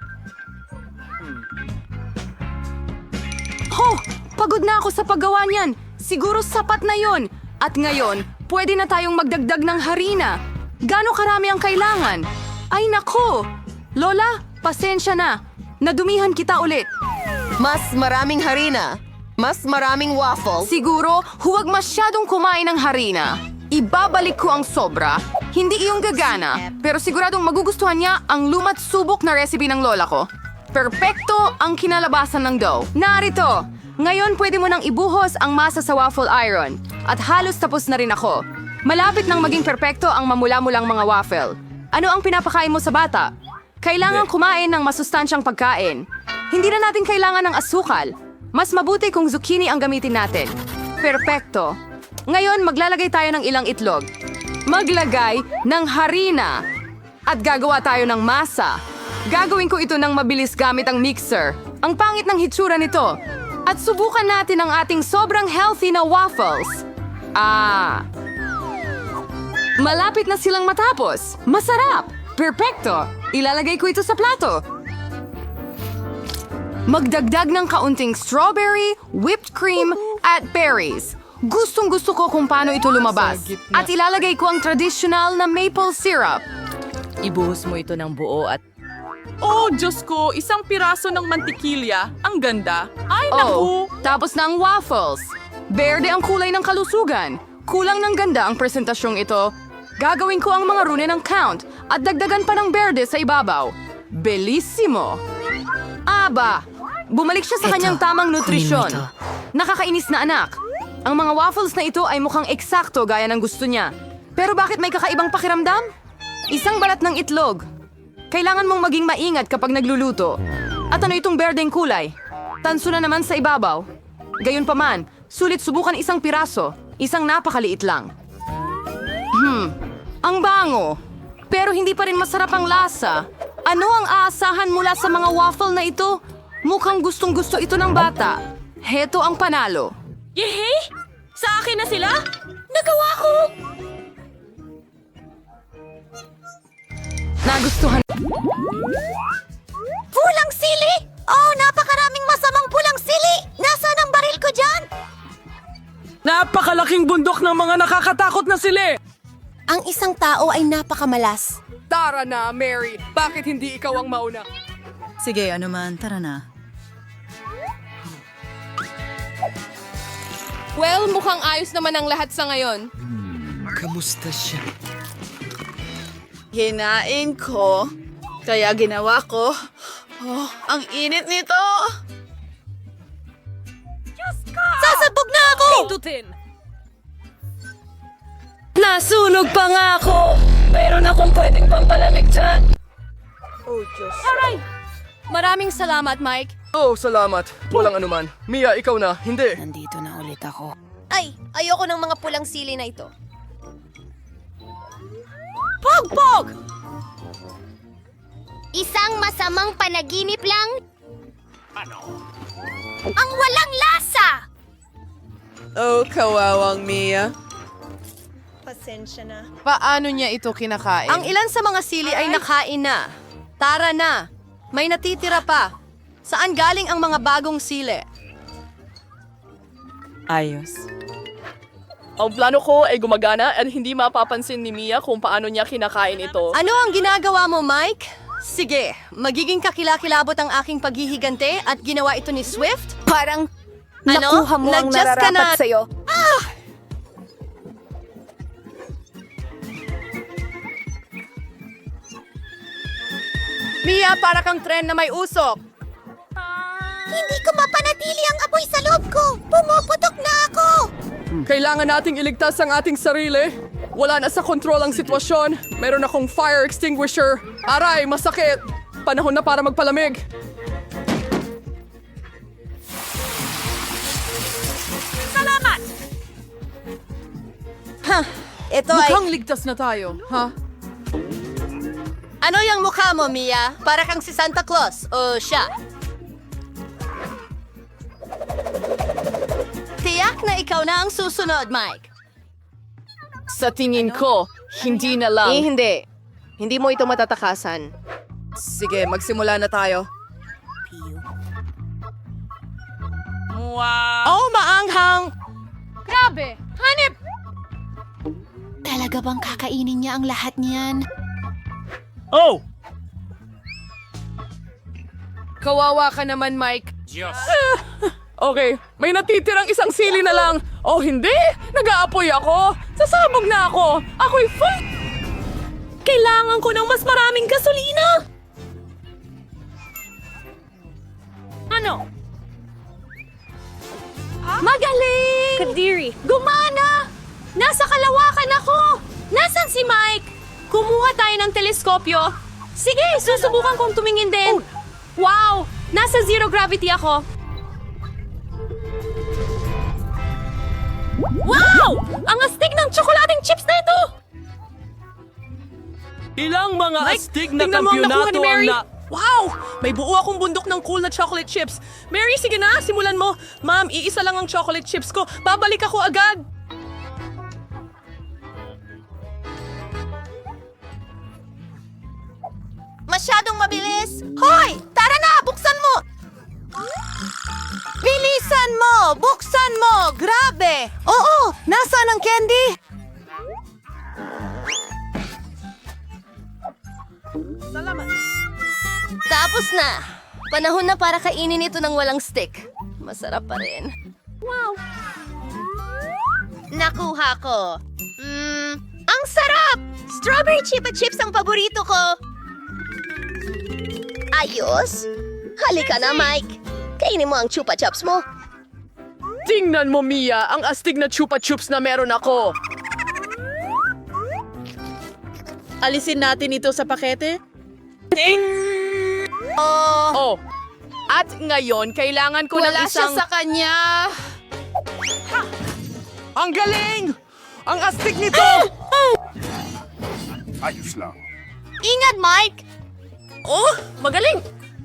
[SPEAKER 1] Ho! Pagod na ako sa paggawa niyan. Siguro sapat na yon. At ngayon, pwede na tayong magdagdag ng harina. Gaano karami ang kailangan? Ay nako! Lola, pasensya na. Nadumihan kita ulit.
[SPEAKER 8] Mas maraming harina. Mas maraming waffles.
[SPEAKER 1] Siguro, huwag masyadong kumain ng harina. Ibabalik ko ang sobra. Hindi iyong gagana, pero siguradong magugustuhan niya ang lumat subok na recipe ng lola ko. Perpekto ang kinalabasan ng dough. Narito! Ngayon pwede mo nang ibuhos ang masa sa waffle iron. At halos tapos na rin ako. Malapit nang maging perpekto ang mamula-mulang mga waffle. Ano ang pinapakain mo sa bata? Kailangan kumain ng masustansyang pagkain. Hindi na natin kailangan ng asukal. Mas mabuti kung zucchini ang gamitin natin. Perpekto. Ngayon, maglalagay tayo ng ilang itlog. Maglagay ng harina. At gagawa tayo ng masa. Gagawin ko ito ng mabilis gamit ang mixer. Ang pangit ng hitsura nito. At subukan natin ang ating sobrang healthy na waffles. Malapit na silang matapos. Masarap! Perpekto! Ilalagay ko ito sa plato. Magdagdag ng kaunting strawberry, whipped cream, at berries. Gustong-gusto ko kung paano ito lumabas. At ilalagay ko ang traditional na maple syrup.
[SPEAKER 7] Ibuhos mo ito ng buo at... Oh, Diyos ko! Isang piraso ng mantikilya. Ang ganda. Ay, naku!
[SPEAKER 1] Tapos na ang waffles. Berde ang kulay ng kalusugan. Kulang ng ganda ang presentasyong ito. Gagawin ko ang mga rune ng count at dagdagan pa ng berde sa ibabaw. Bellissimo! Aba! Bumalik siya sa kanyang tamang nutrisyon. Nakakainis na anak. Ang mga waffles na ito ay mukhang eksakto gaya ng gusto niya. Pero bakit may kakaibang pakiramdam? Isang balat ng itlog. Kailangan mong maging maingat kapag nagluluto. At ano itong berdeng kulay? Tanso na naman sa ibabaw. Gayunpaman, sulit subukan isang piraso. Isang napakaliit lang. Ang bango. Pero hindi pa rin masarap ang lasa. Ano ang aasahan mula sa mga waffle na ito? Mukhang gustong-gusto ito ng bata. Heto ang panalo.
[SPEAKER 2] Yehey! Sa akin na sila? Nagawa ko!
[SPEAKER 1] Nagustuhan.
[SPEAKER 5] Pulang sili! Oh, napakaraming masamang pulang sili! Nasaan ang baril ko dyan?
[SPEAKER 9] Napakalaking bundok ng mga nakakatakot na sili!
[SPEAKER 5] Ang isang tao ay napakamalas.
[SPEAKER 1] Tara na, Mary. Bakit hindi ikaw ang mauna?
[SPEAKER 6] Sige, ano man, tara na.
[SPEAKER 1] Well, mukhang ayos naman ang lahat sa ngayon.
[SPEAKER 9] Kamusta siya?
[SPEAKER 7] Hinain ko. Kaya ginawa ko. Oh, ang init nito.
[SPEAKER 3] Sasabog na ako!
[SPEAKER 2] Nasunog pa nga ako! Mayroon akong pwedeng pampalamig dyan.
[SPEAKER 1] Maraming salamat, Mike.
[SPEAKER 8] Oh, salamat. Walang anuman. Mia, ikaw na. Hindi.
[SPEAKER 6] Nandito na ulit ako.
[SPEAKER 5] Ay, ayoko ng mga pulang sili na ito.
[SPEAKER 2] Pog!
[SPEAKER 5] Isang masamang panaginip lang? Ang walang lasa!
[SPEAKER 7] Oh, kawawang Mia.
[SPEAKER 10] Pasensya na.
[SPEAKER 4] Paano niya ito kinakain?
[SPEAKER 3] Ang ilan sa mga sili ay nakain na. Tara na. May natitira pa. Saan galing ang mga bagong sili?
[SPEAKER 7] Ayos. Ang plano ko ay gumagana at hindi mapapansin ni Mia kung paano niya kinakain ito.
[SPEAKER 3] Ano ang ginagawa mo, Mike? Sige, magiging kakilakilabot ang aking paghihigante at ginawa ito ni Swift?
[SPEAKER 5] Parang
[SPEAKER 3] Nakuha mo ang nararapat
[SPEAKER 5] sa'yo.
[SPEAKER 3] Mia, para kang tren na may usok.
[SPEAKER 5] Hindi ko mapanatili ang apoy sa loob ko. Pumuputok na ako.
[SPEAKER 8] Kailangan nating iligtas ang ating sarili. Wala na sa kontrol ang sitwasyon. Meron akong fire extinguisher. Aray, masakit. Panahon na para magpalamig.
[SPEAKER 3] Ito ay...
[SPEAKER 7] Mukhang ligtas na tayo, ha?
[SPEAKER 3] Ano yung mukha mo, Mia? Para kang si Santa Claus. O siya? Tiyak na ikaw na ang susunod, Mike.
[SPEAKER 8] Sa tingin ko, hindi na lang.
[SPEAKER 3] Hindi. Hindi mo ito matatakasan.
[SPEAKER 8] Sige, magsimula na tayo.
[SPEAKER 7] Oh, maanghang!
[SPEAKER 1] Grabe! Hanip!
[SPEAKER 5] Talaga bang kakainin niya ang lahat niyan?
[SPEAKER 11] Oh!
[SPEAKER 8] Kawawa ka naman, Mike. Okay, may natitirang isang sili na lang. Oh, hindi! Nag-aapoy ako! Sasabog na ako! Ako'y full...
[SPEAKER 2] Kailangan ko ng mas maraming gasolina! Ano? Magaling! Kadiri! Gumana! Nasa kalawakan ako! Nasaan si Mike? Kumuha tayo ng teleskopyo. Sige, susubukan kong tumingin din. Wow! Nasa zero gravity ako. Wow! Ang astig ng tsokolating chips na ito!
[SPEAKER 11] Ilang mga astig na
[SPEAKER 7] Tingnan mo ang nakuha
[SPEAKER 11] kampyonato
[SPEAKER 7] ni
[SPEAKER 11] ang
[SPEAKER 7] Mary.
[SPEAKER 11] na...
[SPEAKER 7] Wow! May buo akong bundok ng cool na chocolate chips. Mary, sige na, simulan mo. Ma'am, iisa lang ang chocolate chips ko. Babalik ako agad.
[SPEAKER 5] Masyadong mabilis. Hoy! Tara na! Buksan mo!
[SPEAKER 3] Bilisan mo! Buksan mo! Grabe! Oo! Nasaan ang candy?
[SPEAKER 5] Tapos na. Panahon na para kainin ito ng walang stick. Masarap pa rin. Nakuha ko. Ang sarap! Strawberry Chupa Chips ang paborito ko. Ayos. Halika na, Mike. Kainin mo ang Chupa Chups mo.
[SPEAKER 8] Tingnan mo, Mia, ang astig na chupa chups na meron ako.
[SPEAKER 7] Alisin natin ito sa pakete.
[SPEAKER 8] Oh, at ngayon, kailangan ko ng
[SPEAKER 1] Wala siya
[SPEAKER 8] isang...
[SPEAKER 1] sa kanya.
[SPEAKER 8] Ang galing! Ang astig nito!
[SPEAKER 5] Ingat, Mike!
[SPEAKER 2] Oh, magaling!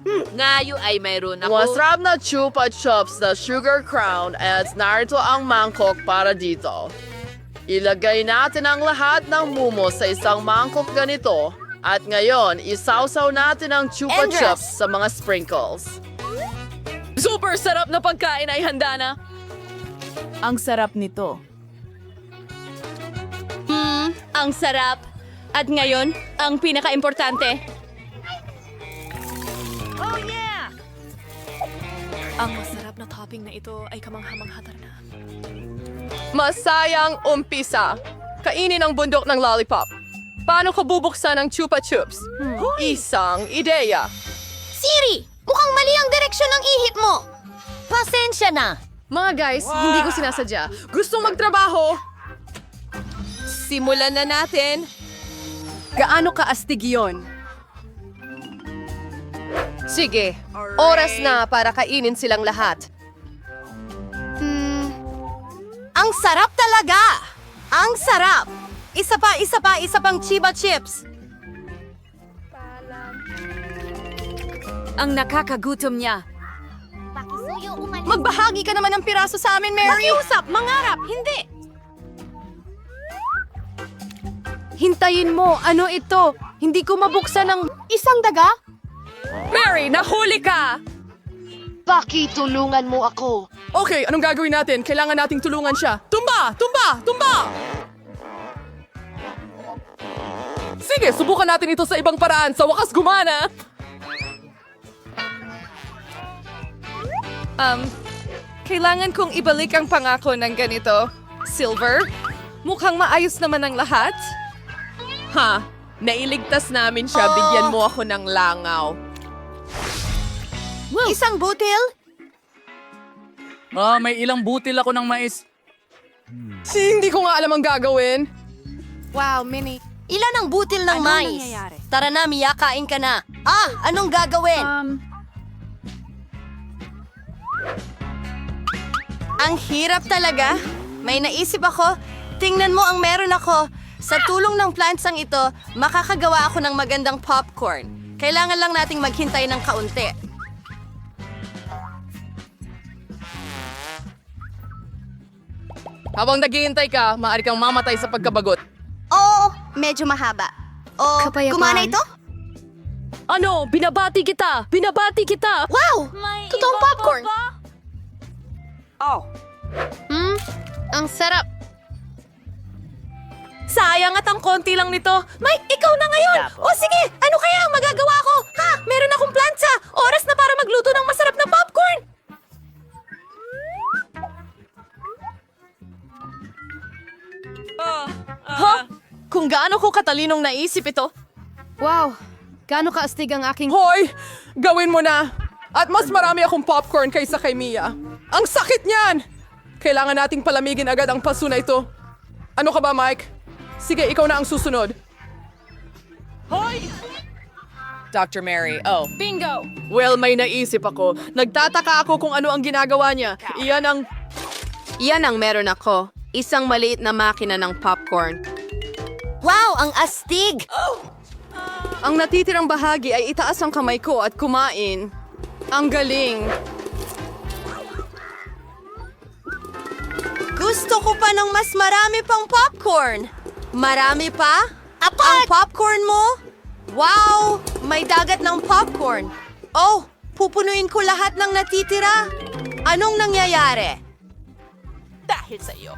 [SPEAKER 2] Ngayon ay mayroon ako.
[SPEAKER 8] Masarap na chupa chups na sugar crown at narito ang mangkok para dito. Ilagay natin ang lahat ng mumo sa isang mangkok ganito. At ngayon, isawsaw natin ang chupa chups sa mga sprinkles.
[SPEAKER 7] Super sarap na pagkain ay handa na. Ang sarap nito.
[SPEAKER 2] Ang sarap. At ngayon, ang pinaka-importante.
[SPEAKER 7] Ang masarap na topping na ito ay kamangha-mangha na.
[SPEAKER 8] Masayang umpisa. Kainin ang bundok ng lollipop.
[SPEAKER 1] Paano ko bubuksan ang Chupa Chups? Isang ideya.
[SPEAKER 5] Siri, mukhang mali ang direksyon ng ihip mo. Pasensya na.
[SPEAKER 1] Mga guys, hindi ko sinasadya. Gustong magtrabaho? Simulan na natin. Gaano kaastig yun? Sige, oras na para kainin silang lahat.
[SPEAKER 3] Ang sarap talaga! Ang sarap! Isa pang Chiba Chips.
[SPEAKER 2] Ang nakakagutom niya.
[SPEAKER 5] Pakisuyo umalis.
[SPEAKER 3] Magbahagi ka naman ng piraso sa amin, Mary!
[SPEAKER 2] Makiusap, mangarap, hindi.
[SPEAKER 1] Hintayin mo, ano ito? Hindi ko mabuksan ng isang daga?
[SPEAKER 7] Mary, nahuli ka!
[SPEAKER 5] Pakitulungan mo ako.
[SPEAKER 7] Okay, anong gagawin natin? Kailangan nating tulungan siya. Tumba! Tumba! Tumba! Sige, subukan natin ito sa ibang paraan. Sa wakas gumana!
[SPEAKER 1] Kailangan kong ibalik ang pangako ng ganito. Silver, mukhang maayos naman ang lahat.
[SPEAKER 7] Ha? Nailigtas namin siya. Bigyan mo ako ng langaw.
[SPEAKER 3] Isang butil?
[SPEAKER 9] May ilang butil ako ng mais.
[SPEAKER 7] Hindi ko nga alam ang gagawin.
[SPEAKER 1] Wow, Minnie.
[SPEAKER 3] Ilan ang butil ng mais? Tara na, miyakain ka na. Anong gagawin? Ang hirap talaga. May naisip ako. Tingnan mo ang meron ako. Sa tulong ng plantsang ito, makakagawa ako ng magandang popcorn. Kailangan lang nating maghintay ng kaunti.
[SPEAKER 7] Habang naghihintay ka, maaari kang mamatay sa pagkabagot.
[SPEAKER 5] Oo, medyo mahaba. Gumana ito?
[SPEAKER 2] Ano? Binabati kita! Binabati kita!
[SPEAKER 5] Wow! Totoong popcorn.
[SPEAKER 1] Ang sarap.
[SPEAKER 2] Sayang at ang konti lang nito. Mike, ikaw na ngayon! O sige, ano kaya ang magagawa ko? Ha? Meron akong plancha! Oras na para magluto ng masarap na popcorn!
[SPEAKER 1] Kung gaano ko katalinong naisip ito. Wow, gaano kaastig ang aking...
[SPEAKER 7] Hoy! Gawin mo na! At mas marami akong popcorn kaysa kay Mia. Ang sakit niyan! Kailangan nating palamigin agad ang paso na ito. Ano ka ba, Mike? Sige, ikaw na ang susunod. Hoy! Dr. Mary,
[SPEAKER 2] Bingo!
[SPEAKER 7] Well, may naisip ako. Nagtataka ako kung ano ang ginagawa niya.
[SPEAKER 1] Iyan ang meron ako. Isang maliit na makina ng popcorn.
[SPEAKER 3] Wow, ang astig!
[SPEAKER 1] Ang natitirang bahagi ay itaas ang kamay ko at kumain. Ang galing.
[SPEAKER 3] Gusto ko pa ng mas marami pang popcorn. Marami pa? Ang popcorn mo? Wow! May dagat ng popcorn. Oh, pupunuin ko lahat ng natitira. Anong nangyayari?
[SPEAKER 10] Dahil sa iyo.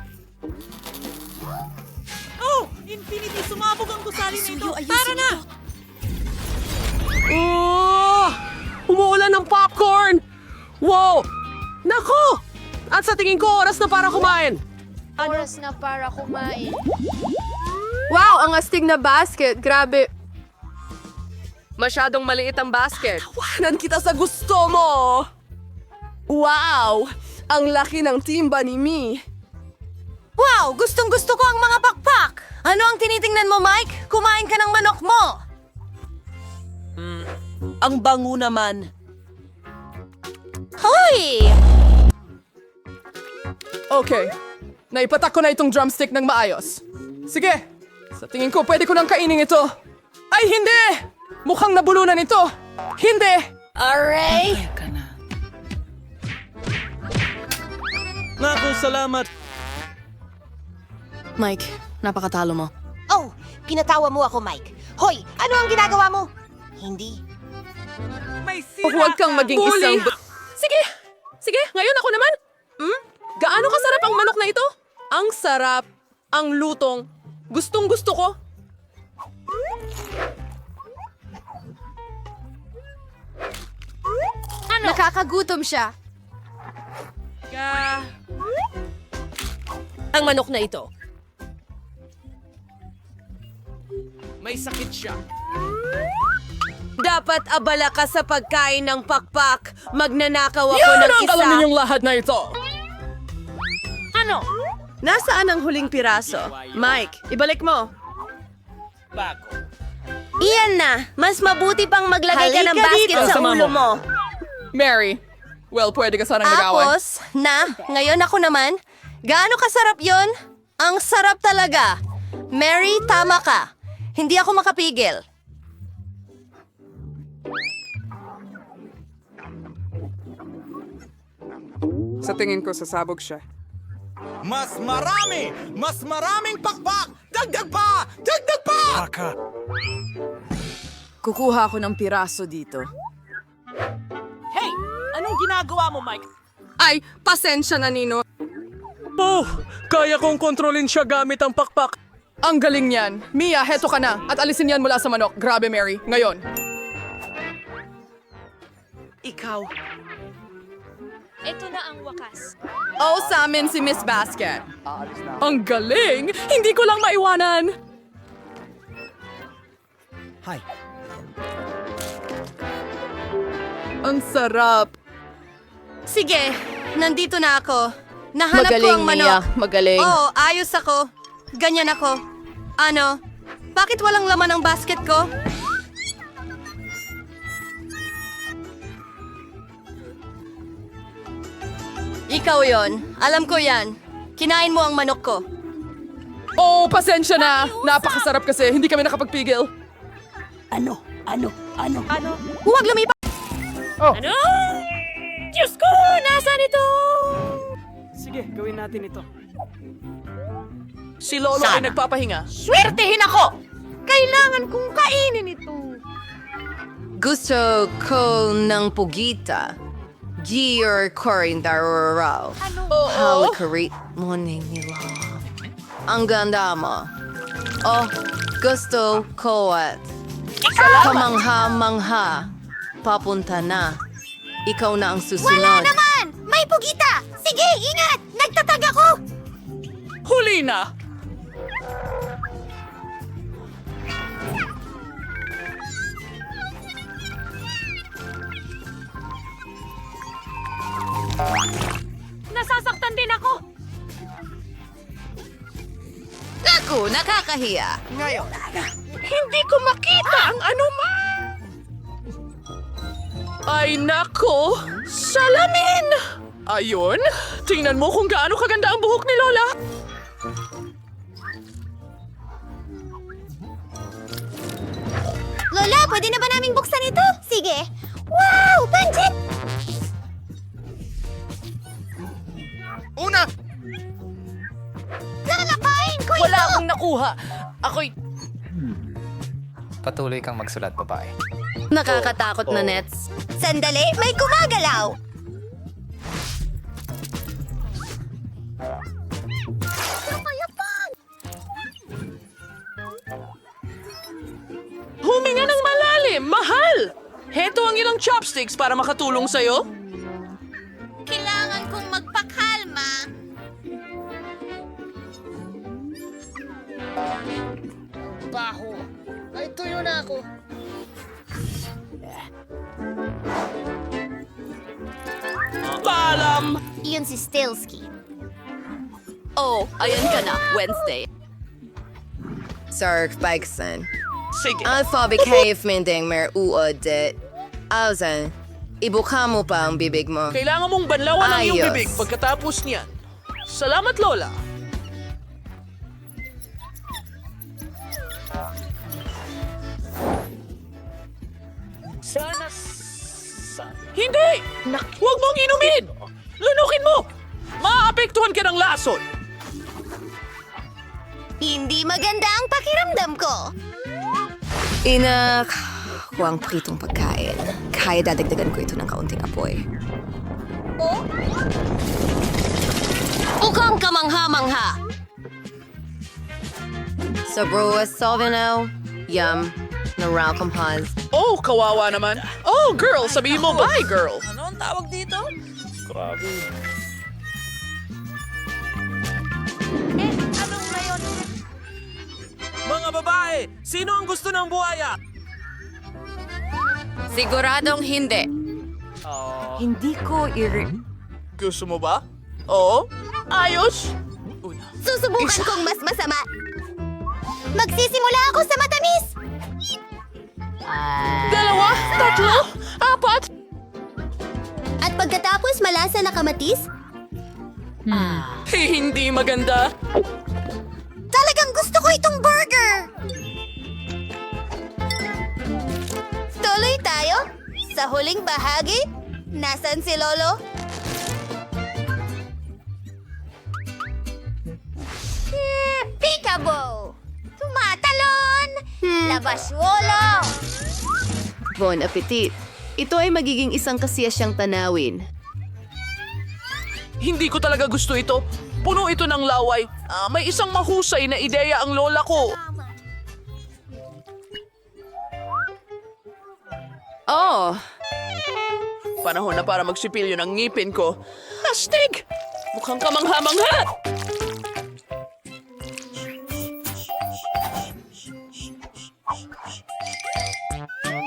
[SPEAKER 10] Oh! Infinity, sumabog ang gusali na ito. Tara na!
[SPEAKER 7] Umuulan ng popcorn! Wow! Nako! At sa tingin ko, oras na para kumain.
[SPEAKER 1] Wow, ang astig na basket. Grabe. Masyadong maliit ang basket.
[SPEAKER 7] Tawanan kita sa gusto mo! Wow! Ang laki ng timba ni Mi.
[SPEAKER 3] Wow! Gustong-gusto ko ang mga pakpak! Ano ang tinitingnan mo, Mike? Kumain ka ng manok mo!
[SPEAKER 10] Ang bango naman.
[SPEAKER 3] Hoy!
[SPEAKER 7] Okay. Naipatak ko na itong drumstick ng maayos. Sige. Sa tingin ko, pwede ko nang kainin ito. Ay, hindi! Mukhang nabulunan ito. Hindi!
[SPEAKER 3] Aray!
[SPEAKER 10] Naku, salamat.
[SPEAKER 1] Mike, napakatalo mo.
[SPEAKER 5] Oh, pinatawa mo ako, Mike. Hoy, ano ang ginagawa mo? Hindi.
[SPEAKER 7] Huwag kang maging isang... Sige! Sige, ngayon ako naman. Gaano kasarap ang manok na ito? Ang sarap. Ang lutong. Gustong gusto ko.
[SPEAKER 1] Nakakagutom siya.
[SPEAKER 2] Ang manok na ito.
[SPEAKER 9] May sakit siya.
[SPEAKER 3] Dapat abala ka sa pagkain ng pakpak. Magnanakaw ako
[SPEAKER 7] Yan
[SPEAKER 3] ng
[SPEAKER 7] ang
[SPEAKER 3] isa.
[SPEAKER 7] alam ninyong lahat na ito.
[SPEAKER 2] Ano?
[SPEAKER 3] Nasaan ang huling piraso? Mike, ibalik mo.
[SPEAKER 9] Bago.
[SPEAKER 3] Iyan na. Mas mabuti pang maglagay ka ng
[SPEAKER 7] Halika
[SPEAKER 3] basket
[SPEAKER 7] dito.
[SPEAKER 3] sa
[SPEAKER 7] Sama
[SPEAKER 3] ulo
[SPEAKER 7] mo.
[SPEAKER 3] mo.
[SPEAKER 7] Mary, well, pwede ka sanang nag-away.
[SPEAKER 3] Tapos, ngayon ako naman. Gaano kasarap yon? Ang sarap talaga. Mary, tama ka. Hindi ako makapigil.
[SPEAKER 7] Sa tingin ko, sasabog siya.
[SPEAKER 12] Mas marami! Mas maraming pakpak! Dagdag pa! Dagdag pa!
[SPEAKER 1] Kukuha ako ng piraso dito.
[SPEAKER 10] Hey! Anong ginagawa mo, Mike?
[SPEAKER 7] Ay, pasensya na, Nino.
[SPEAKER 8] Oh, kaya kong kontrolin siya gamit ang pakpak.
[SPEAKER 7] Ang galing niyan. Mia, heto ka na. At alisin yan mula sa manok. Grabe, Mary. Ngayon.
[SPEAKER 10] Ikaw.
[SPEAKER 2] Ito na ang wakas.
[SPEAKER 7] Oh, sa amin si Miss Basket. Ang galing! Hindi ko lang maiwanan.
[SPEAKER 12] Hi.
[SPEAKER 7] Ang sarap.
[SPEAKER 3] Sige, nandito na ako. Nahanap ko ang manok.
[SPEAKER 1] Magaling.
[SPEAKER 3] Oo, ayos ako. Ganyan ako. Ano? Bakit walang laman ang basket ko? Ikaw yon. Alam ko yan. Kinain mo ang manok ko.
[SPEAKER 7] Oh, pasensya na. Napakasarap kasi. Hindi kami nakapagpigil.
[SPEAKER 3] Huwag lumipas!
[SPEAKER 2] Ano? Diyos ko! Nasaan ito?
[SPEAKER 10] Sige, gawin natin ito.
[SPEAKER 8] Si Lolo ay nagpapahinga.
[SPEAKER 3] Swertehin ako! Kailangan kong kainin ito. Gusto ko ng pugita. Gior Corindaro. Halikarit mo nila. Ang ganda mo. Oh, gusto ko at kamangha-mangha. Papunta na. Ikaw na ang susunod.
[SPEAKER 5] Wala naman! May pugita! Sige, ingat! Nagtatag ako!
[SPEAKER 8] Huli na!
[SPEAKER 2] Nasasaktan din ako.
[SPEAKER 3] Naku, nakakahiya.
[SPEAKER 8] Hindi ko makita ang anuman! Ay nako! Salamin! Ayun, tingnan mo kung gaano kaganda ang buhok ni Lola.
[SPEAKER 5] Lola, pwede na ba naming buksan ito? Sige. Wow! Pancit!
[SPEAKER 12] Una!
[SPEAKER 5] Lalakain ko ito!
[SPEAKER 8] Wala akong nakuha. Ako'y...
[SPEAKER 6] Patuloy kang magsulat, babae.
[SPEAKER 3] Nakakatakot na nets.
[SPEAKER 5] Sandali, may gumagalaw!
[SPEAKER 8] Huminga ng malalim, mahal! Heto ang ilang chopsticks para makatulong sa'yo.
[SPEAKER 5] Kailangan kong magpakalma. Baho. Ay, tuyo na ako.
[SPEAKER 8] Paalam!
[SPEAKER 5] Iyon si Stilsky.
[SPEAKER 3] Oh, ayan ka na. Wednesday. Sir Bikeson.
[SPEAKER 8] Sige.
[SPEAKER 3] Alpha behave minding mer uodit. Alzan, ibuka mo pa ang bibig mo.
[SPEAKER 8] Kailangan mong banlawan ang iyong
[SPEAKER 3] Ayos.
[SPEAKER 8] bibig pagkatapos niyan. Salamat, Lola. Hindi! Huwag mong inumin! Lunukin mo! Maaapektuhan ka ng lason!
[SPEAKER 5] Hindi maganda ang pakiramdam ko.
[SPEAKER 3] Inak, kuwang pritong pagkain. Kaya dadagdagan ko ito ng kaunting apoy. Ukang kamangha-mangha! Sa Brua Solvino, Yum, na Ralcom Haz.
[SPEAKER 8] Oh, kawawa naman. Oh, girl, sabihin mo bye, girl.
[SPEAKER 10] Ano ang tawag dito?
[SPEAKER 2] Anong ngayon?
[SPEAKER 12] mga babae! Sino ang gusto ng buhaya?
[SPEAKER 1] Siguradong hindi. Hindi ko
[SPEAKER 8] Gusto mo ba? Oo? Ayos!
[SPEAKER 5] Susubukan kong mas masama. Magsisimula ako sa matamis.
[SPEAKER 8] 2, 3, 4.
[SPEAKER 5] At pagkatapos malasa na kamatis,
[SPEAKER 8] Hindi maganda.
[SPEAKER 5] talagang gusto ko itong burger. Tuloy tayo sa huling bahagi. Nasaan si Lolo? Peekaboo! Tumatalon! Labaswolo!
[SPEAKER 1] Bon appetit. Ito ay magiging isang kasiyasyang tanawin.
[SPEAKER 8] Hindi ko talaga gusto ito. Puno ito ng laway. May isang mahusay na ideya ang lola ko.
[SPEAKER 1] Oh,
[SPEAKER 8] Panahon na para magsipilyo ng ngipin ko. Astig! Mukhang kamangha-mangha!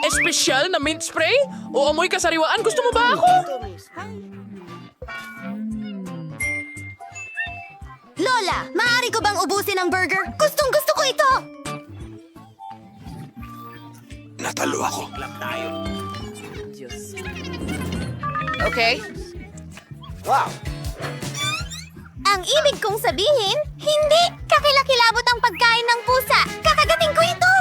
[SPEAKER 8] Espesyal na mint spray? O amoy kasariwaan? Gusto mo ba ako?
[SPEAKER 5] Lola, maaari ko bang ubusin ang burger? Gustong gusto ko ito!
[SPEAKER 1] okay.
[SPEAKER 5] Ang ibig kong sabihin, hindi kakilakilabot ang pagkain ng pusa. Kakagating ko ito!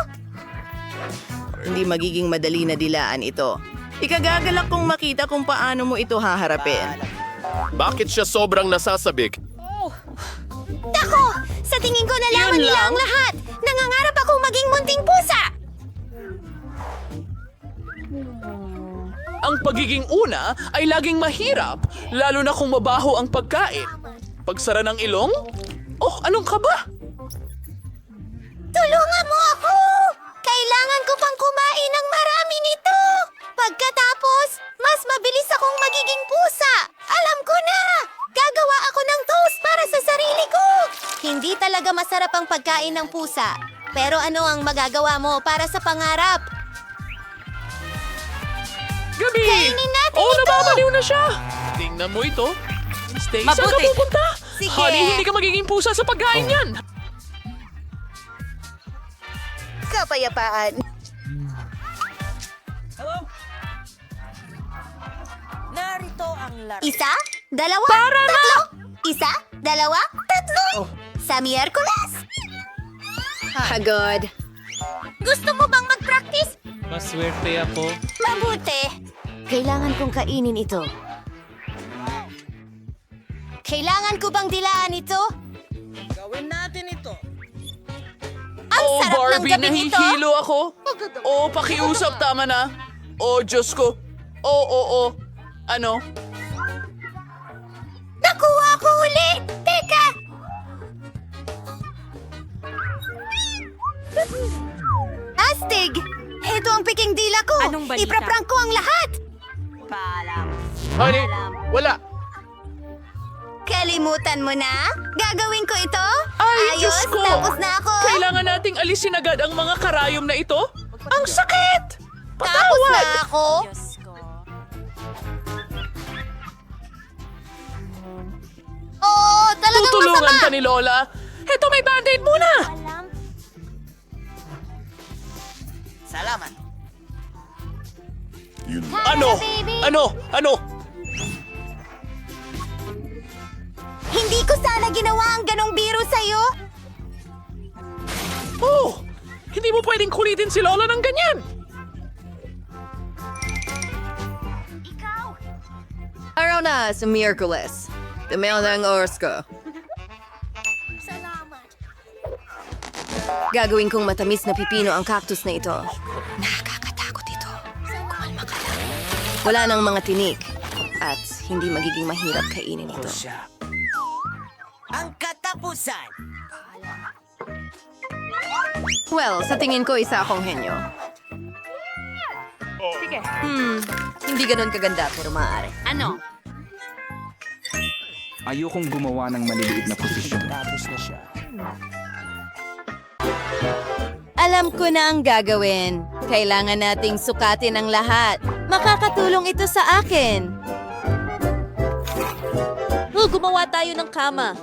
[SPEAKER 8] Hindi magiging madali na dilaan ito. Ikagagalak kong makita kung paano mo ito haharapin.
[SPEAKER 11] Bakit siya sobrang nasasabik?
[SPEAKER 5] Dako! Sa tingin ko nalaman
[SPEAKER 8] Yun
[SPEAKER 5] nila
[SPEAKER 8] lang?
[SPEAKER 5] ang lahat. Nangangarap akong maging munting pusa!
[SPEAKER 8] Ang pagiging una ay laging mahirap, lalo na kung mabaho ang pagkain. Pagsara ng ilong? Oh, anong kaba?
[SPEAKER 5] Tulungan mo ako! Kailangan ko pang kumain ng marami nito! Pagkatapos, mas mabilis akong magiging pusa! Alam ko na! Gagawa ako ng toast para sa sarili ko! Hindi talaga masarap ang pagkain ng pusa. Pero ano ang magagawa mo para sa pangarap?
[SPEAKER 8] Gabi!
[SPEAKER 5] Kainin natin
[SPEAKER 8] Oh,
[SPEAKER 5] ito!
[SPEAKER 8] nababaliw na siya! Tingnan mo ito. Stay, saan ka
[SPEAKER 1] Mabuti.
[SPEAKER 8] pupunta?
[SPEAKER 5] Sige.
[SPEAKER 8] Honey, hindi ka magiging pusa sa pagkain yan!
[SPEAKER 5] Kapayapaan. Isa, dalawa, tatlo. Isa, dalawa, tatlo. Sa Miyerkules.
[SPEAKER 1] Hagod.
[SPEAKER 5] Gusto mo bang mag-practice?
[SPEAKER 12] Maswerte ako.
[SPEAKER 5] Mabuti. Kailangan kong kainin ito. Kailangan ko bang dilaan ito?
[SPEAKER 12] Gawin natin ito.
[SPEAKER 5] Ang
[SPEAKER 8] Oh,
[SPEAKER 5] sarap ng
[SPEAKER 8] Barbie,
[SPEAKER 5] gabing ito.
[SPEAKER 8] nahihilo ako. Oh, pakiusap, tama na. Oh, Diyos ko. Oh. Ano?
[SPEAKER 5] Nakuha ko uli! Teka! Astig! Ito ang piking dila ko!
[SPEAKER 2] Anong balita?
[SPEAKER 5] Ipra-prank ko ang lahat!
[SPEAKER 11] Honey, wala.
[SPEAKER 5] Kalimutan mo na? Gagawin ko ito?
[SPEAKER 8] Ay,
[SPEAKER 5] Ayos,
[SPEAKER 8] Diyos ko!
[SPEAKER 5] tapos na ako!
[SPEAKER 8] Kailangan nating alisin agad ang mga karayom na ito? Ang sakit!
[SPEAKER 5] Tapos
[SPEAKER 8] Patawad!
[SPEAKER 5] na ako! Oh, talagang
[SPEAKER 8] Tutulungan
[SPEAKER 5] masama!
[SPEAKER 8] ka ni Lola. Heto, may band-aid muna!
[SPEAKER 12] Salamat.
[SPEAKER 11] Ano?
[SPEAKER 5] Hindi ko sana ginawa ang ganong biro sa'yo!
[SPEAKER 8] Oh! Hindi mo pwedeng kulitin si Lola ng ganyan!
[SPEAKER 1] Araw na sa Miyerkules. Tumayo na ang oras ko. Gagawin kong matamis na pipino ang cactus na ito. Nakakatakot ito. Kumalma ka lang. Wala nang mga tinik. At hindi magiging mahirap kainin ito.
[SPEAKER 12] Ang katapusan.
[SPEAKER 1] Well, sa tingin ko isa akong henyo. Sige. Hindi ganun kaganda pero maaari.
[SPEAKER 2] Ano?
[SPEAKER 13] Ayokong gumawa ng maliliit na posisyon.
[SPEAKER 3] Alam ko na ang gagawin. Kailangan nating sukatin ang lahat. Makakatulong ito sa akin.
[SPEAKER 2] Gumawa tayo ng kama.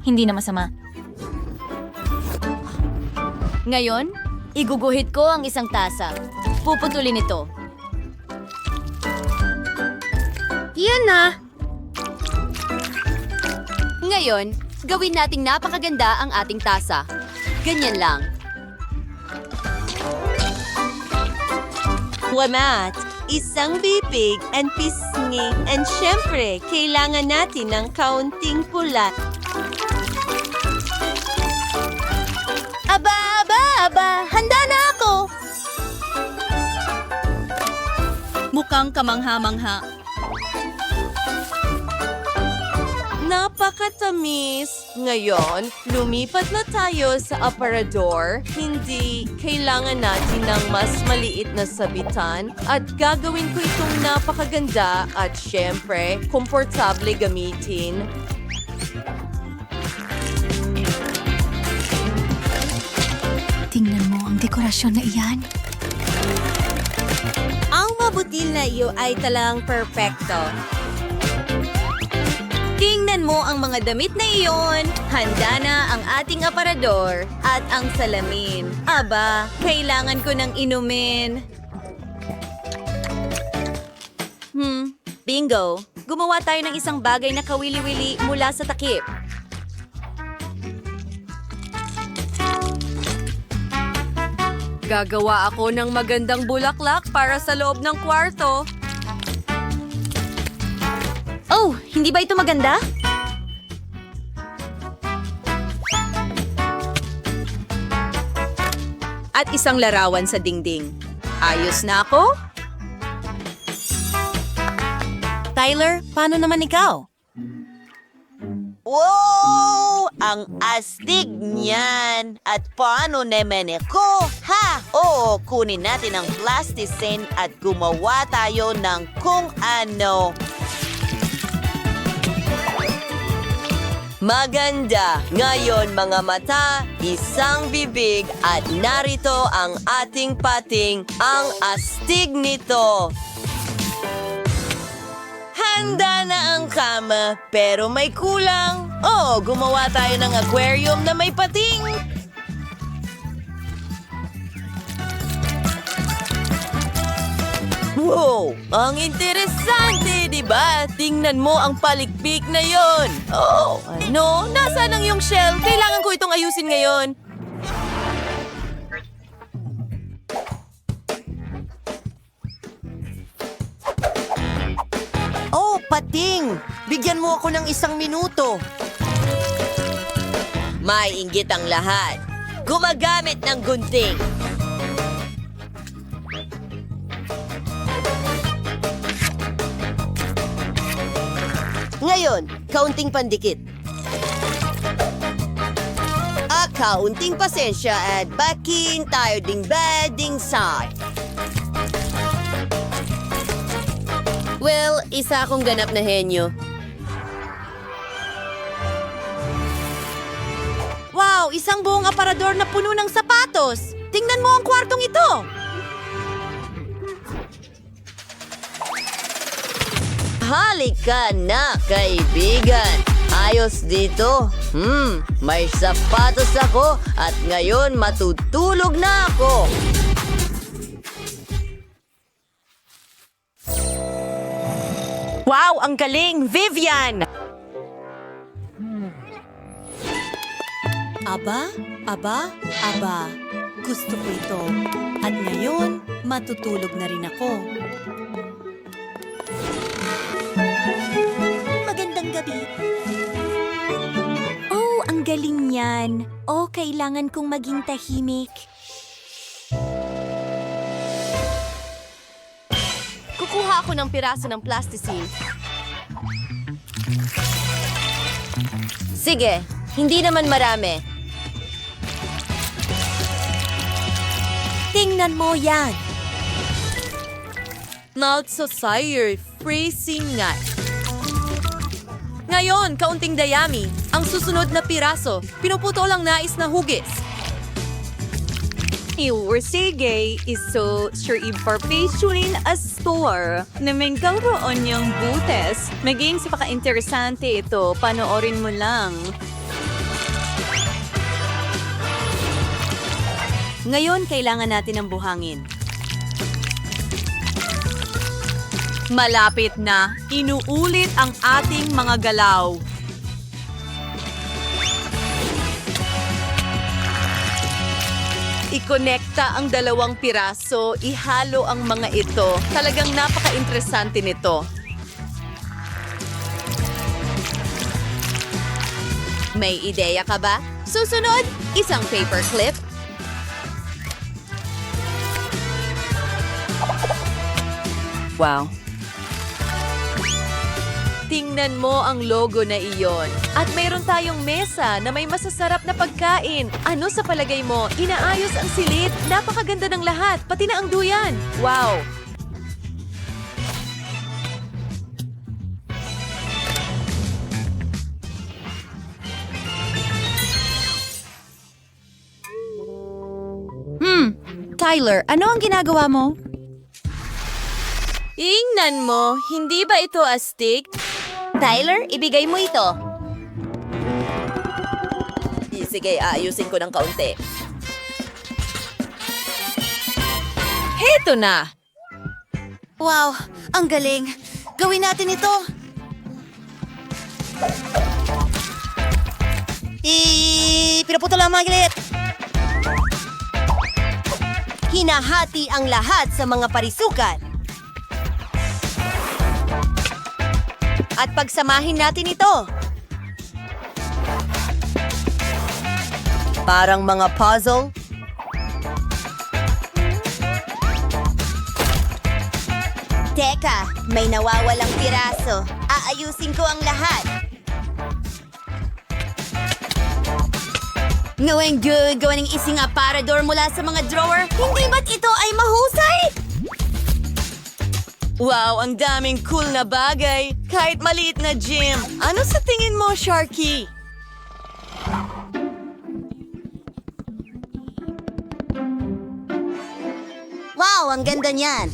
[SPEAKER 2] Hindi na masama.
[SPEAKER 3] Ngayon, iguguhit ko ang isang tasa. Puputulin ito. Yan na! Ngayon, gawin nating napakaganda ang ating tasa. Ganyan lang.
[SPEAKER 5] Wamat, isang bibig and pisngi. And syempre, kailangan natin ng kaunting pula.
[SPEAKER 3] Aba! Handa na ako! Mukhang kamangha-mangha.
[SPEAKER 5] Napakatamis. Ngayon, lumipat na tayo sa aparador. Hindi kailangan natin ng mas maliit na sabitan at gagawin ko itong napakaganda at syempre, komportable gamitin.
[SPEAKER 2] Tingnan mo ang dekorasyon na iyan.
[SPEAKER 5] Ang mabutil na iyo ay talagang perpekto.
[SPEAKER 3] Tingnan mo ang mga damit na iyon. Handa na ang ating aparador at ang salamin. Aba, kailangan ko ng inumin. Bingo! Gumawa tayo ng isang bagay na kawili-wili mula sa takip. Gagawa ako ng magandang bulaklak para sa loob ng kwarto. Oh, hindi ba ito maganda? At isang larawan sa dingding. Ayos na ako? Tyler, paano naman ikaw?
[SPEAKER 5] Wow! Ang astig niyan! At paano naman ako? Ha! Oo, kunin natin ang plasticine at gumawa tayo ng kung ano. Maganda! Ngayon mga mata, isang bibig at narito ang ating pating, ang astig nito. Handa na ang kama, pero may kulang. Oh, gumawa tayo ng aquarium na may pating. Wow! Ang interesante, di ba? Tingnan mo ang palikpik na yon. Oh, ano? Nasaan ang iyong shell? Kailangan ko itong ayusin ngayon. Oh, pating! Bigyan mo ako ng 1 minuto. May inggit ang lahat. Gumagamit ng gunting. Ngayon, kaunting pandikit. Kaunting pasensya at bakin tayo ding bading side. Well, isa akong ganap na henyo. Wow, isang buong aparador na puno ng sapatos. Tingnan mo ang kwartong ito. Halika na, kaibigan. Ayos dito. May sapatos ako at ngayon matutulog na ako. Wow, ang galing, Vivian! Aba. Gusto ko ito. At ngayon, matutulog na rin ako. Magandang gabi.
[SPEAKER 2] Oh, ang galing niyan. Oh, kailangan kong maging tahimik.
[SPEAKER 3] Kukuha ako ng piraso ng plasticine. Sige, hindi naman marami. Tingnan mo yan. Not so sire, freezing nut. Ngayon, kaunting dayami. Ang susunod na piraso, pinuputo lang nais na hugis.
[SPEAKER 2] Sige, iso sure iparpaisunin a store na may gawroon niyang butes. Maging sa paka-interesante ito, panoorin mo lang.
[SPEAKER 3] Ngayon, kailangan natin ng buhangin. Malapit na, inuulit ang ating mga galaw. Ikonekta ang dalawang piraso, ihalo ang mga ito. Talagang napaka-interesante nito. May ideya ka ba? Susunod, isang paperclip.
[SPEAKER 2] Wow.
[SPEAKER 3] Tingnan mo ang logo na iyon. At mayroon tayong mesa na may masasarap na pagkain. Ano sa palagay mo? Inaayos ang silid. Napakaganda ng lahat, pati na ang duyan. Wow!
[SPEAKER 2] Tyler, ano ang ginagawa mo?
[SPEAKER 3] Ingnan mo, hindi ba ito astig?
[SPEAKER 5] Tyler, ibigay mo ito.
[SPEAKER 3] Sige, ayusin ko ng kaunti. Heto na!
[SPEAKER 5] Wow, ang galing. Gawin natin ito. Pinaputo lang mga gilit. Hinahati ang lahat sa mga parisukat. At pagsamahin natin ito. Parang mga puzzle. Teka, may nawawalang piraso. Aayusin ko ang lahat. Ngawang gawa ng isang aparador mula sa mga drawer. Hindi ba't ito ay mahusay?
[SPEAKER 3] Wow, ang daming cool na bagay. Kahit maliit na gym. Ano sa tingin mo, Sharky?
[SPEAKER 5] Wow, ang ganda niyan.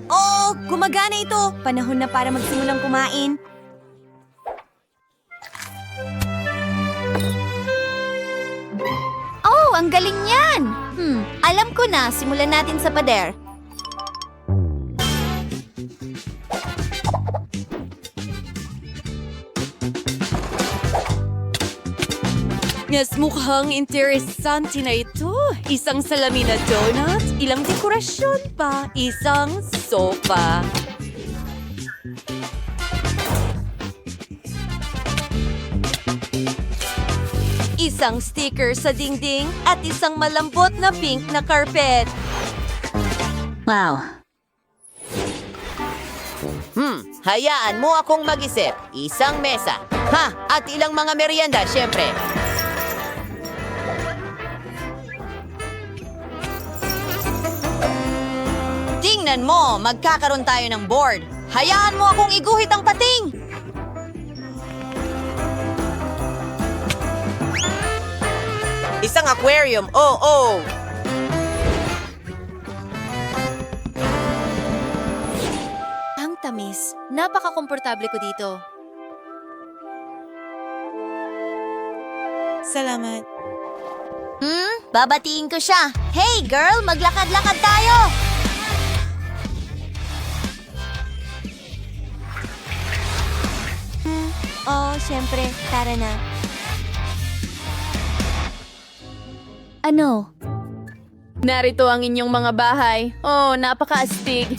[SPEAKER 5] Oh, gumagana ito. Panahon na para magsimulang kumain. Oh, ang galing niyan. Alam ko na. Simulan natin sa pader.
[SPEAKER 3] Mas mukhang interesante na ito. Isang salamin na donut, ilang dekorasyon pa, isang sofa. Isang sticker sa dingding at isang malambot na pink na carpet.
[SPEAKER 5] Wow.
[SPEAKER 3] Hayaan mo akong mag-isip. Isang mesa. At ilang mga merienda, syempre. Tingnan mo, magkakaroon tayo ng board. Hayaan mo akong iguhit ang pating! Isang aquarium, oh!
[SPEAKER 5] Ang tamis. Napaka-komportable ko dito.
[SPEAKER 10] Salamat.
[SPEAKER 5] Babatiin ko siya. Hey, girl! Maglakad-lakad tayo! Oh, syempre. Tara na. Ano?
[SPEAKER 3] Narito ang inyong mga bahay. Oh, napaka-astig.